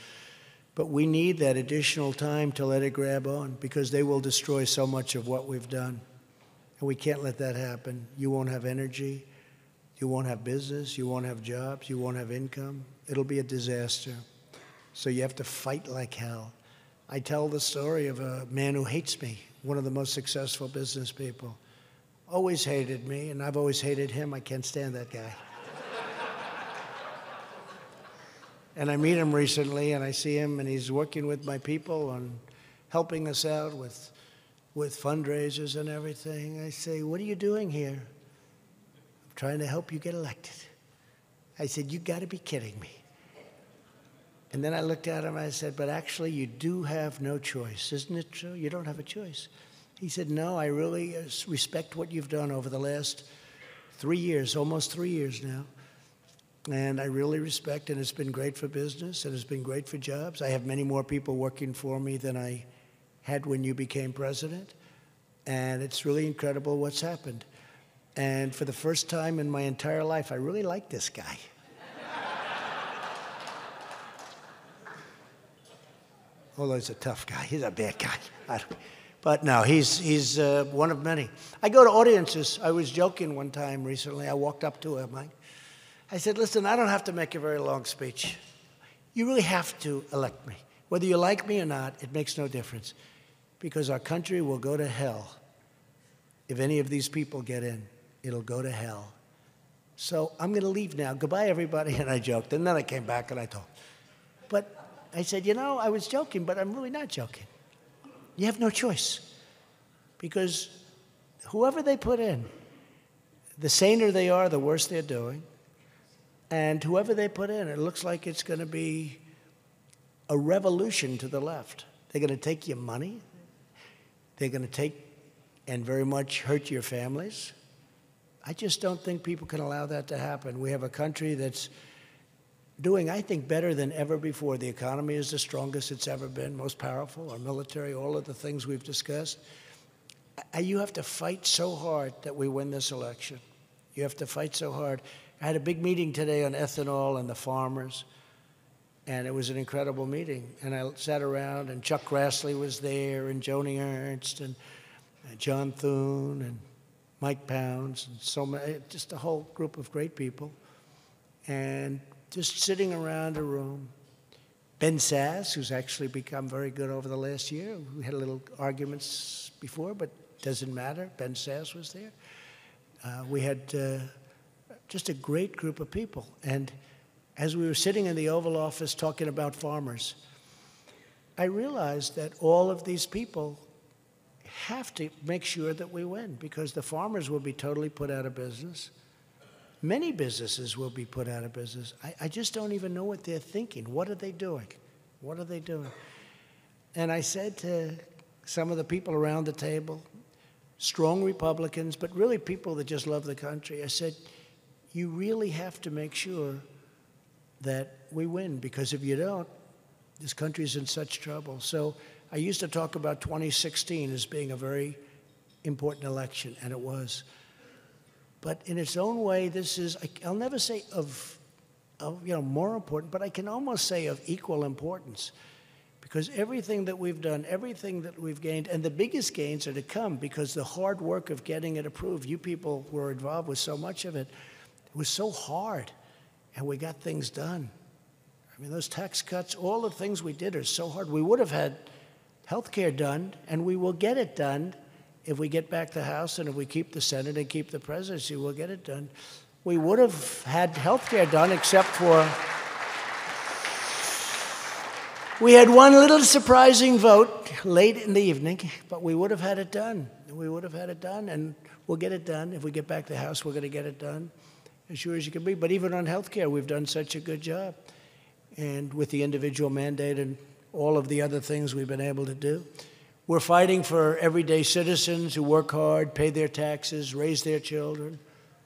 But we need that additional time to let it grab on, because they will destroy so much of what we've done. And we can't let that happen. You won't have energy. You won't have business. You won't have jobs. You won't have income. It'll be a disaster. So you have to fight like hell. I tell the story of a man who hates me, one of the most successful business people. Always hated me, and I've always hated him. I can't stand that guy. And I meet him recently, and I see him, and he's working with my people on helping us out with fundraisers and everything. I say, what are you doing here? I'm trying to help you get elected. I said, you got to be kidding me. And then I looked at him and I said, but actually you do have no choice. Isn't it true? You don't have a choice. He said, no, I really respect what you've done over the last 3 years, almost 3 years now. And I really respect, and it's been great for business, and it's been great for jobs. I have many more people working for me than I had when you became president, and it's really incredible what's happened. And for the first time in my entire life, I really like this guy. Although he's a tough guy, he's a bad guy. But no, he's one of many. I go to audiences. I was joking one time recently. I walked up to him. I said, listen, I don't have to make a very long speech. You really have to elect me. Whether you like me or not, it makes no difference, because our country will go to hell if any of these people get in. It'll go to hell. So I'm going to leave now. Goodbye, everybody. And I joked. And then I came back and I talked. But I said, you know, I was joking, but I'm really not joking. You have no choice, because whoever they put in, The saner they are, the worse they're doing. And whoever they put in, it looks like it's going to be a revolution to the left. They're going to take your money. They're going to take and very much hurt your families. I just don't think people can allow that to happen. We have a country that's doing, I think, better than ever before. The economy is the strongest it's ever been, most powerful, our military, all of the things we've discussed. You have to fight so hard that we win this election. You have to fight so hard. I had a big meeting today on ethanol and the farmers, and it was an incredible meeting. And I sat around, and Chuck Grassley was there, and Joni Ernst, and John Thune, and Mike Pounds, and so many, just a whole group of great people. And just sitting around a room. Ben Sass, who's actually become very good over the last year. We had a little arguments before, but doesn't matter. Ben Sass was there. We had just a great group of people. And as we were sitting in the Oval Office talking about farmers, I realized that all of these people have to make sure that we win, because the farmers will be totally put out of business. Many businesses will be put out of business. I just don't even know what they're thinking. What are they doing? What are they doing? And I said to some of the people around the table, strong Republicans, but really people that just love the country, I said, you really have to make sure that we win, because if you don't, this country's in such trouble. So I used to talk about 2016 as being a very important election, and it was. But in its own way, this is, I'll never say of more important, but I can almost say of equal importance. Because everything that we've done, everything that we've gained, and the biggest gains are to come because the hard work of getting it approved, you people were involved with so much of it, it was so hard, and we got things done. I mean, those tax cuts, all the things we did are so hard. We would have had health care done, and we will get it done. If we get back the House and if we keep the Senate and keep the presidency, we'll get it done. We would have had health care done, except for we had one little surprising vote late in the evening, but we would have had it done. We would have had it done, and we'll get it done. If we get back the House, we're going to get it done as sure as you can be. But even on health care, we've done such a good job. And with the individual mandate and all of the other things we've been able to do. We're fighting for everyday citizens who work hard, pay their taxes, raise their children,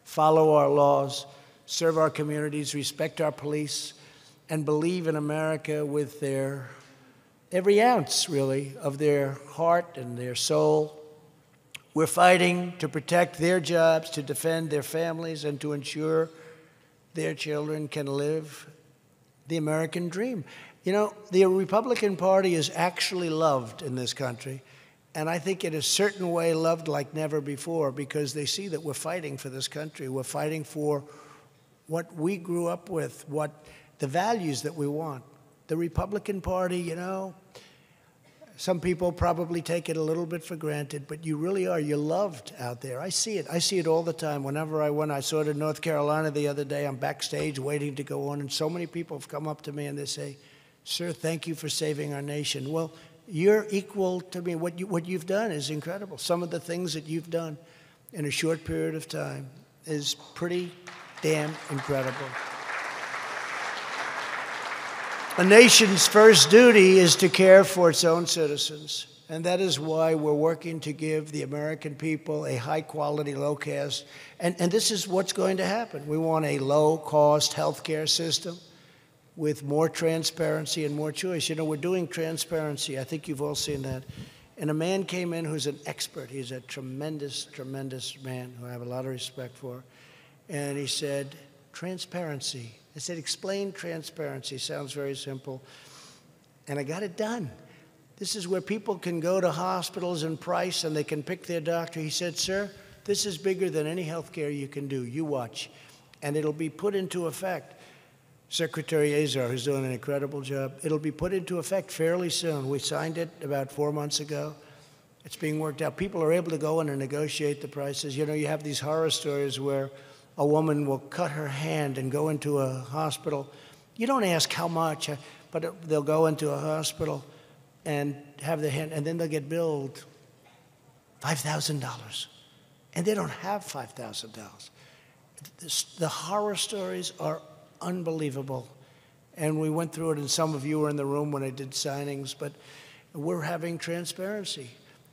follow our laws, serve our communities, respect our police, and believe in America with their every ounce, really, of their heart and their soul. We're fighting to protect their jobs, to defend their families, and to ensure their children can live the American dream. You know, the Republican Party is actually loved in this country, and I think in a certain way loved like never before, because they see that we're fighting for this country. We're fighting for what we grew up with, what the values that we want. The Republican Party, you know, some people probably take it a little bit for granted, but you really are. You're loved out there. I see it. I see it all the time. Whenever I saw it in North Carolina the other day, I'm backstage waiting to go on, and so many people have come up to me and they say, "Sir, thank you for saving our nation." Well, you're equal to me. What you've done is incredible. Some of the things that you've done in a short period of time is pretty damn incredible. A nation's first duty is to care for its own citizens, and that is why we're working to give the American people a high-quality, low-cost, and this is what's going to happen. We want a low-cost health care system with more transparency and more choice. You know, we're doing transparency. I think you've all seen that. And a man came in who's an expert. He's a tremendous, tremendous man who I have a lot of respect for. And he said, transparency. I said, explain transparency. Sounds very simple. And I got it done. This is where people can go to hospitals and price, and they can pick their doctor. He said, sir, this is bigger than any health care you can do. You watch. And it'll be put into effect. Secretary Azar, who's doing an incredible job. It'll be put into effect fairly soon. We signed it about 4 months ago. It's being worked out. People are able to go in and negotiate the prices. You know, you have these horror stories where a woman will cut her hand and go into a hospital. You don't ask how much, but they'll go into a hospital and have their hand, and then they'll get billed $5,000. And they don't have $5,000. The horror stories are unbelievable. And we went through it, and some of you were in the room when I did signings, but we're having transparency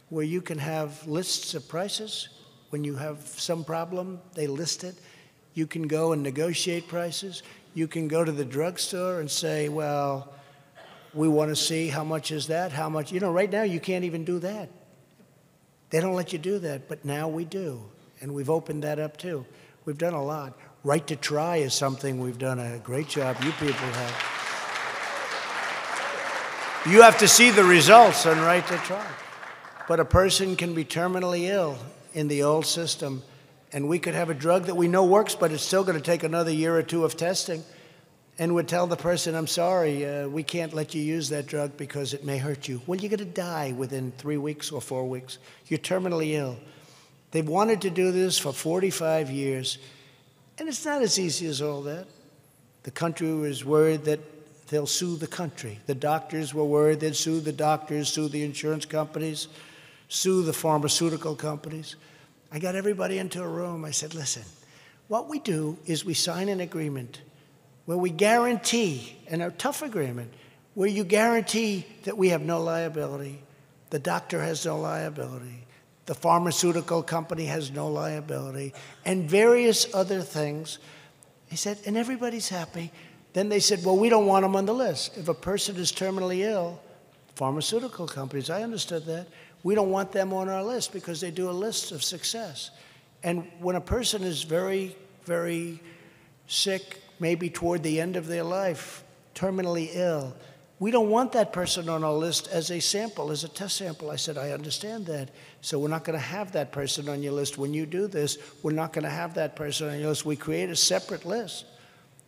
where you can have lists of prices. When you have some problem, they list it. You can go and negotiate prices. You can go to the drugstore and say, well, we want to see how much is that, how much. You know, right now you can't even do that. They don't let you do that, but now we do. And we've opened that up too. We've done a lot. Right to try is something we've done a great job. You people have. You have to see the results on right to try. But a person can be terminally ill in the old system, and we could have a drug that we know works, but it's still going to take another year or two of testing. And we'd tell the person, I'm sorry, we can't let you use that drug because it may hurt you. Well, you're going to die within 3 weeks or 4 weeks. You're terminally ill. They've wanted to do this for 45 years, and it's not as easy as all that. The country was worried that they'll sue the country. The doctors were worried they'd sue the doctors, sue the insurance companies, sue the pharmaceutical companies. I got everybody into a room. I said, listen, what we do is we sign an agreement where we guarantee, and a tough agreement, where you guarantee that we have no liability, the doctor has no liability, the pharmaceutical company has no liability, and various other things. He said, and everybody's happy. Then they said, well, we don't want them on the list. If a person is terminally ill, pharmaceutical companies, I understood that, we don't want them on our list because they do a list of success. And when a person is very, very sick, maybe toward the end of their life, terminally ill, we don't want that person on our list as a sample, as a test sample. I said, I understand that. So we're not going to have that person on your list. When you do this, we're not going to have that person on your list. We create a separate list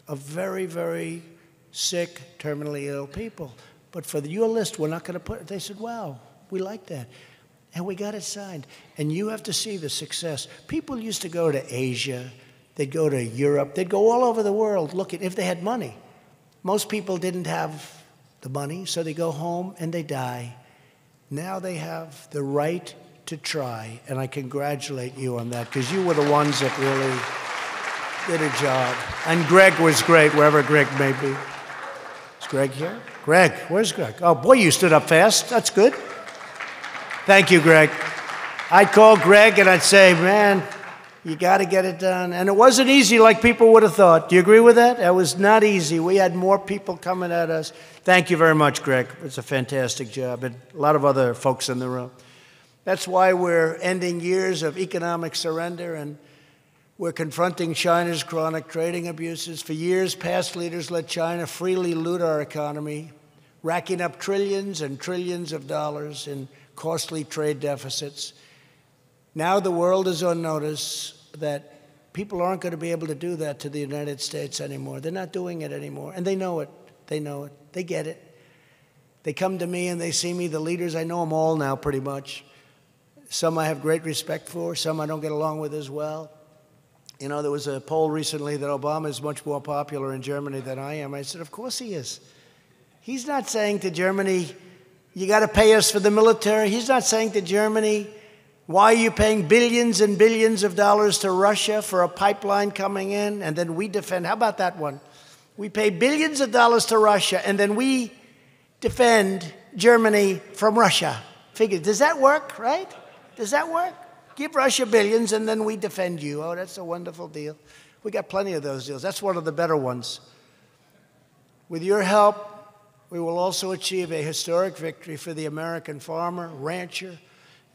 of very, very sick, terminally ill people. But for your list, we're not going to put it. They said, wow, we like that. And we got it signed. And you have to see the success. People used to go to Asia. They'd go to Europe. They'd go all over the world looking, if they had money. Most people didn't have the money, so they go home and they die. Now they have the right to try, and I congratulate you on that, because you were the ones that really did a job. And Greg was great, wherever Greg may be. Is Greg here? Greg, where's Greg? Oh, boy, you stood up fast. That's good. Thank you, Greg. I'd call Greg and I'd say, man, you got to get it done. And it wasn't easy like people would have thought. Do you agree with that? It was not easy. We had more people coming at us. Thank you very much, Greg. It's a fantastic job. And a lot of other folks in the room. That's why we're ending years of economic surrender, and we're confronting China's chronic trading abuses. For years, past leaders let China freely loot our economy, racking up trillions and trillions of dollars in costly trade deficits. Now the world is on notice that people aren't going to be able to do that to the United States anymore. They're not doing it anymore, and they know it. They know it. They get it. They come to me and they see me, the leaders. I know them all now pretty much. Some I have great respect for. Some I don't get along with as well. You know, there was a poll recently that Obama is much more popular in Germany than I am. I said, of course he is. He's not saying to Germany, you got to pay us for the military. He's not saying to Germany, why are you paying billions and billions of dollars to Russia for a pipeline coming in, and then we defend? How about that one? We pay billions of dollars to Russia, and then we defend Germany from Russia. Figure, does that work, right? Does that work? Give Russia billions, and then we defend you. Oh, that's a wonderful deal. We got plenty of those deals. That's one of the better ones. With your help, we will also achieve a historic victory for the American farmer, rancher,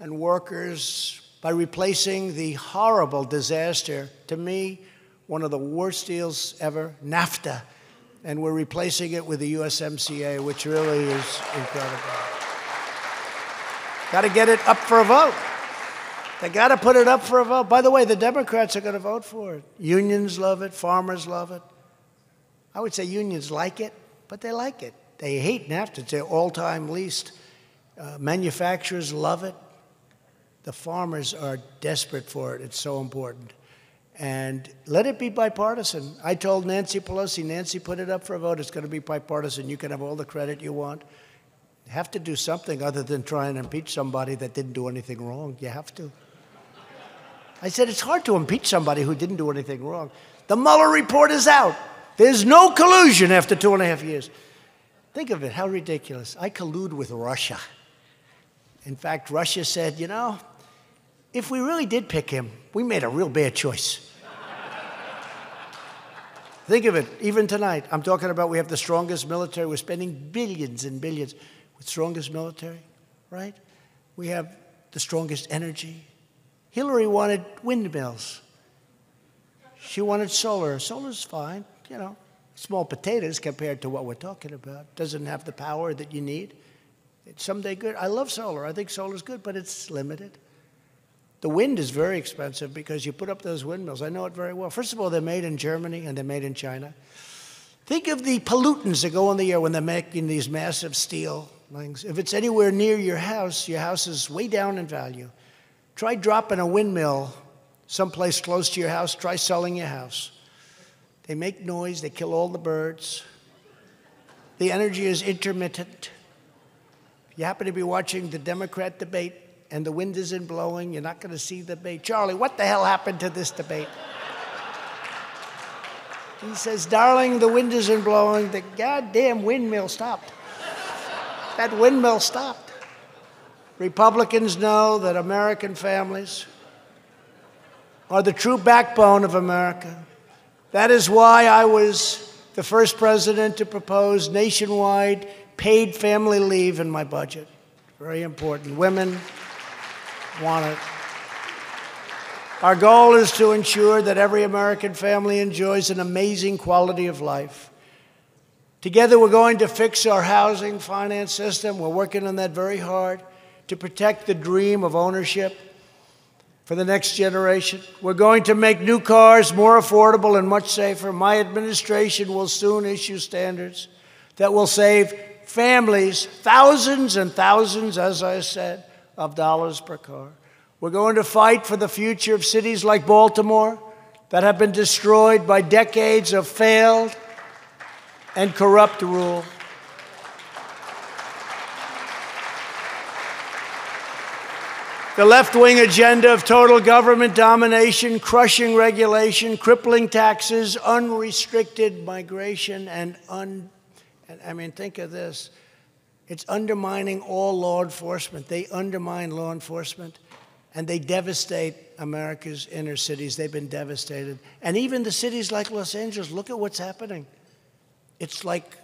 and workers by replacing the horrible disaster, to me, one of the worst deals ever, NAFTA. And we're replacing it with the USMCA, which really is incredible. Got to get it up for a vote. They got to put it up for a vote. By the way, the Democrats are going to vote for it. Unions love it. Farmers love it. I would say unions like it, but they like it. They hate NAFTA. It's their all-time least. Manufacturers love it. The farmers are desperate for it. It's so important. And let it be bipartisan. I told Nancy Pelosi, Nancy, put it up for a vote. It's going to be bipartisan. You can have all the credit you want. You have to do something other than try and impeach somebody that didn't do anything wrong. You have to. I said, it's hard to impeach somebody who didn't do anything wrong. The Mueller report is out. There's no collusion after 2.5 years. Think of it, how ridiculous. I collude with Russia. In fact, Russia said, you know, if we really did pick him, we made a real bad choice. Think of it, even tonight, I'm talking about we have the strongest military. We're spending billions and billions with strongest military, right? We have the strongest energy. Hillary wanted windmills. She wanted solar. Solar's fine, you know, small potatoes compared to what we're talking about. Doesn't have the power that you need. It's someday good. I love solar. I think solar's good, but it's limited. The wind is very expensive because you put up those windmills. I know it very well. First of all, they're made in Germany and they're made in China. Think of the pollutants that go in the air when they're making these massive steel things. If it's anywhere near your house is way down in value. Try dropping a windmill someplace close to your house. Try selling your house. They make noise. They kill all the birds. The energy is intermittent. If you happen to be watching the Democrat debate and the wind isn't blowing, you're not going to see the debate. Charlie, what the hell happened to this debate? He says, darling, the wind isn't blowing. The goddamn windmill stopped. That windmill stopped. Republicans know that American families are the true backbone of America. That is why I was the first president to propose nationwide paid family leave in my budget. Very important. Women want it. Our goal is to ensure that every American family enjoys an amazing quality of life. Together, we're going to fix our housing finance system. We're working on that very hard to protect the dream of ownership for the next generation. We're going to make new cars more affordable and much safer. My administration will soon issue standards that will save families thousands and thousands, as I said, of dollars per car. We're going to fight for the future of cities like Baltimore that have been destroyed by decades of failed and corrupt rule. The left-wing agenda of total government domination, crushing regulation, crippling taxes, unrestricted migration, and I mean, think of this. It's undermining all law enforcement. They undermine law enforcement, and they devastate America's inner cities. They've been devastated. And even the cities like Los Angeles, look at what's happening. It's like,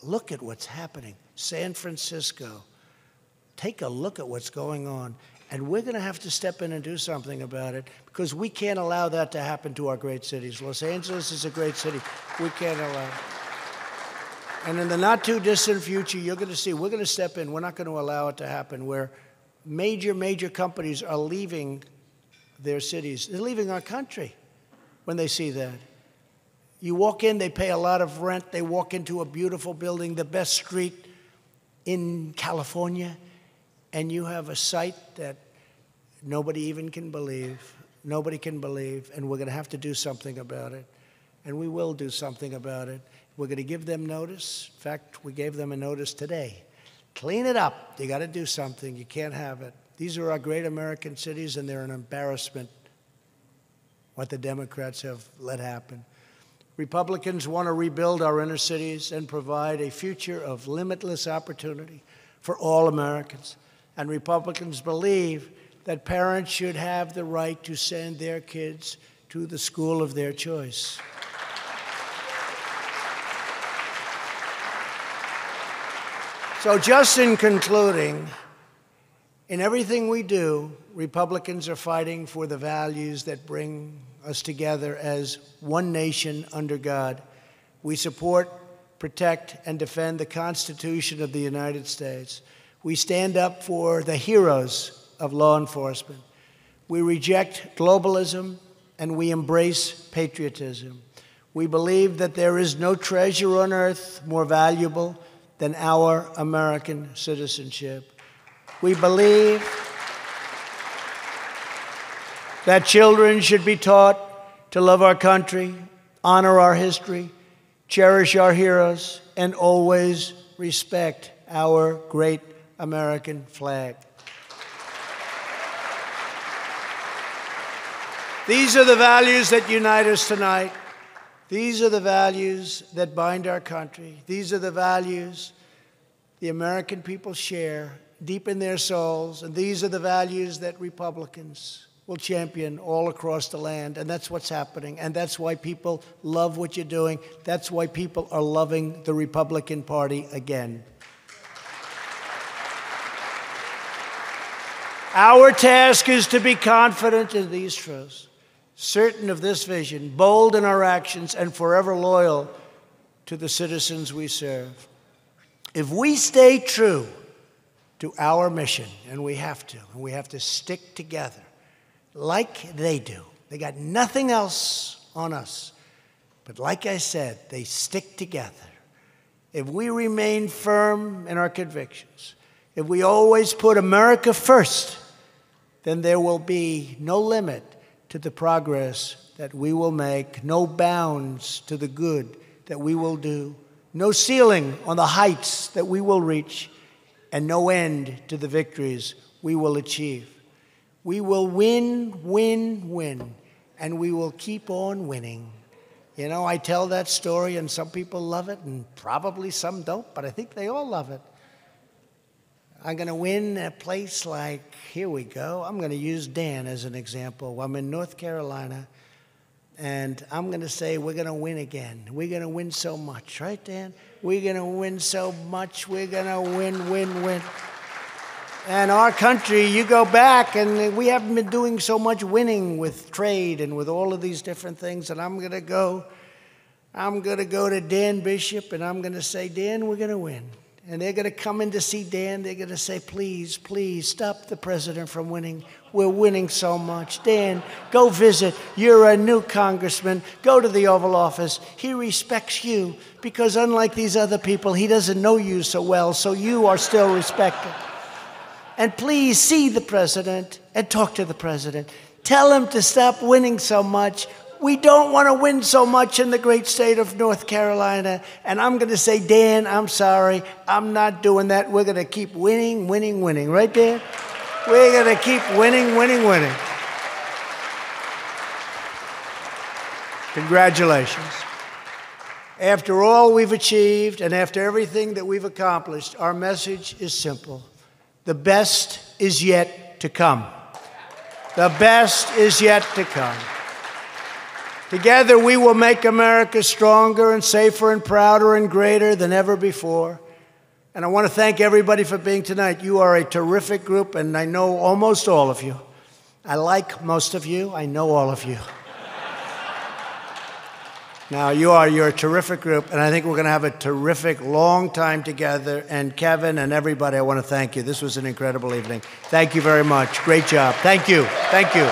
look at what's happening. San Francisco. Take a look at what's going on. And we're going to have to step in and do something about it because we can't allow that to happen to our great cities. Los Angeles is a great city. We can't allow it. And in the not-too-distant future, you're going to see, we're going to step in. We're not going to allow it to happen where major companies are leaving their cities. They're leaving our country when they see that. You walk in, they pay a lot of rent. They walk into a beautiful building, the best street in California, and you have a site that nobody even can believe. Nobody can believe, and we're going to have to do something about it. And we will do something about it. We're going to give them notice. In fact, we gave them a notice today. Clean it up. You got to do something. You can't have it. These are our great American cities, and they're an embarrassment, what the Democrats have let happen. Republicans want to rebuild our inner cities and provide a future of limitless opportunity for all Americans. And Republicans believe that parents should have the right to send their kids to the school of their choice. So just in concluding, in everything we do, Republicans are fighting for the values that bring us together as one nation under God. We support, protect, and defend the Constitution of the United States. We stand up for the heroes of law enforcement. We reject globalism, and we embrace patriotism. We believe that there is no treasure on earth more valuable than our American citizenship. We believe that children should be taught to love our country, honor our history, cherish our heroes, and always respect our great American flag. These are the values that unite us tonight. These are the values that bind our country. These are the values the American people share deep in their souls. And these are the values that Republicans will champion all across the land. And that's what's happening. And that's why people love what you're doing. That's why people are loving the Republican Party again. Our task is to be confident in these truths, certain of this vision, bold in our actions, and forever loyal to the citizens we serve. If we stay true to our mission, and we have to stick together like they do. They got nothing else on us. But like I said, they stick together. If we remain firm in our convictions, if we always put America first, then there will be no limit to the progress that we will make, no bounds to the good that we will do, no ceiling on the heights that we will reach, and no end to the victories we will achieve. We will win, win, win, and we will keep on winning. You know, I tell that story, and some people love it, and probably some don't, but I think they all love it. I'm going to win a place like, here we go. I'm going to use Dan as an example. I'm in North Carolina, and I'm going to say we're going to win again. We're going to win so much, right, Dan? We're going to win so much. We're going to win, win, win. And our country, you go back, and we haven't been doing so much winning with trade and with all of these different things. And I'm going to go to Dan Bishop, and I'm going to say, Dan, we're going to win. And they're going to come in to see Dan. They're going to say, please, please, stop the president from winning. We're winning so much. Dan, go visit. You're a new congressman. Go to the Oval Office. He respects you because unlike these other people, he doesn't know you so well, so you are still respected. And please see the president and talk to the president. Tell him to stop winning so much. We don't want to win so much in the great state of North Carolina. And I'm going to say, Dan, I'm sorry. I'm not doing that. We're going to keep winning, winning, winning. Right, Dan? We're going to keep winning, winning, winning. Congratulations. After all we've achieved and after everything that we've accomplished, our message is simple. The best is yet to come. The best is yet to come. Together, we will make America stronger and safer and prouder and greater than ever before. And I want to thank everybody for being tonight. You are a terrific group, and I know almost all of you. I like most of you. I know all of you. Now, you're a terrific group, and I think we're going to have a terrific long time together. And Kevin and everybody, I want to thank you. This was an incredible evening. Thank you very much. Great job. Thank you. Thank you.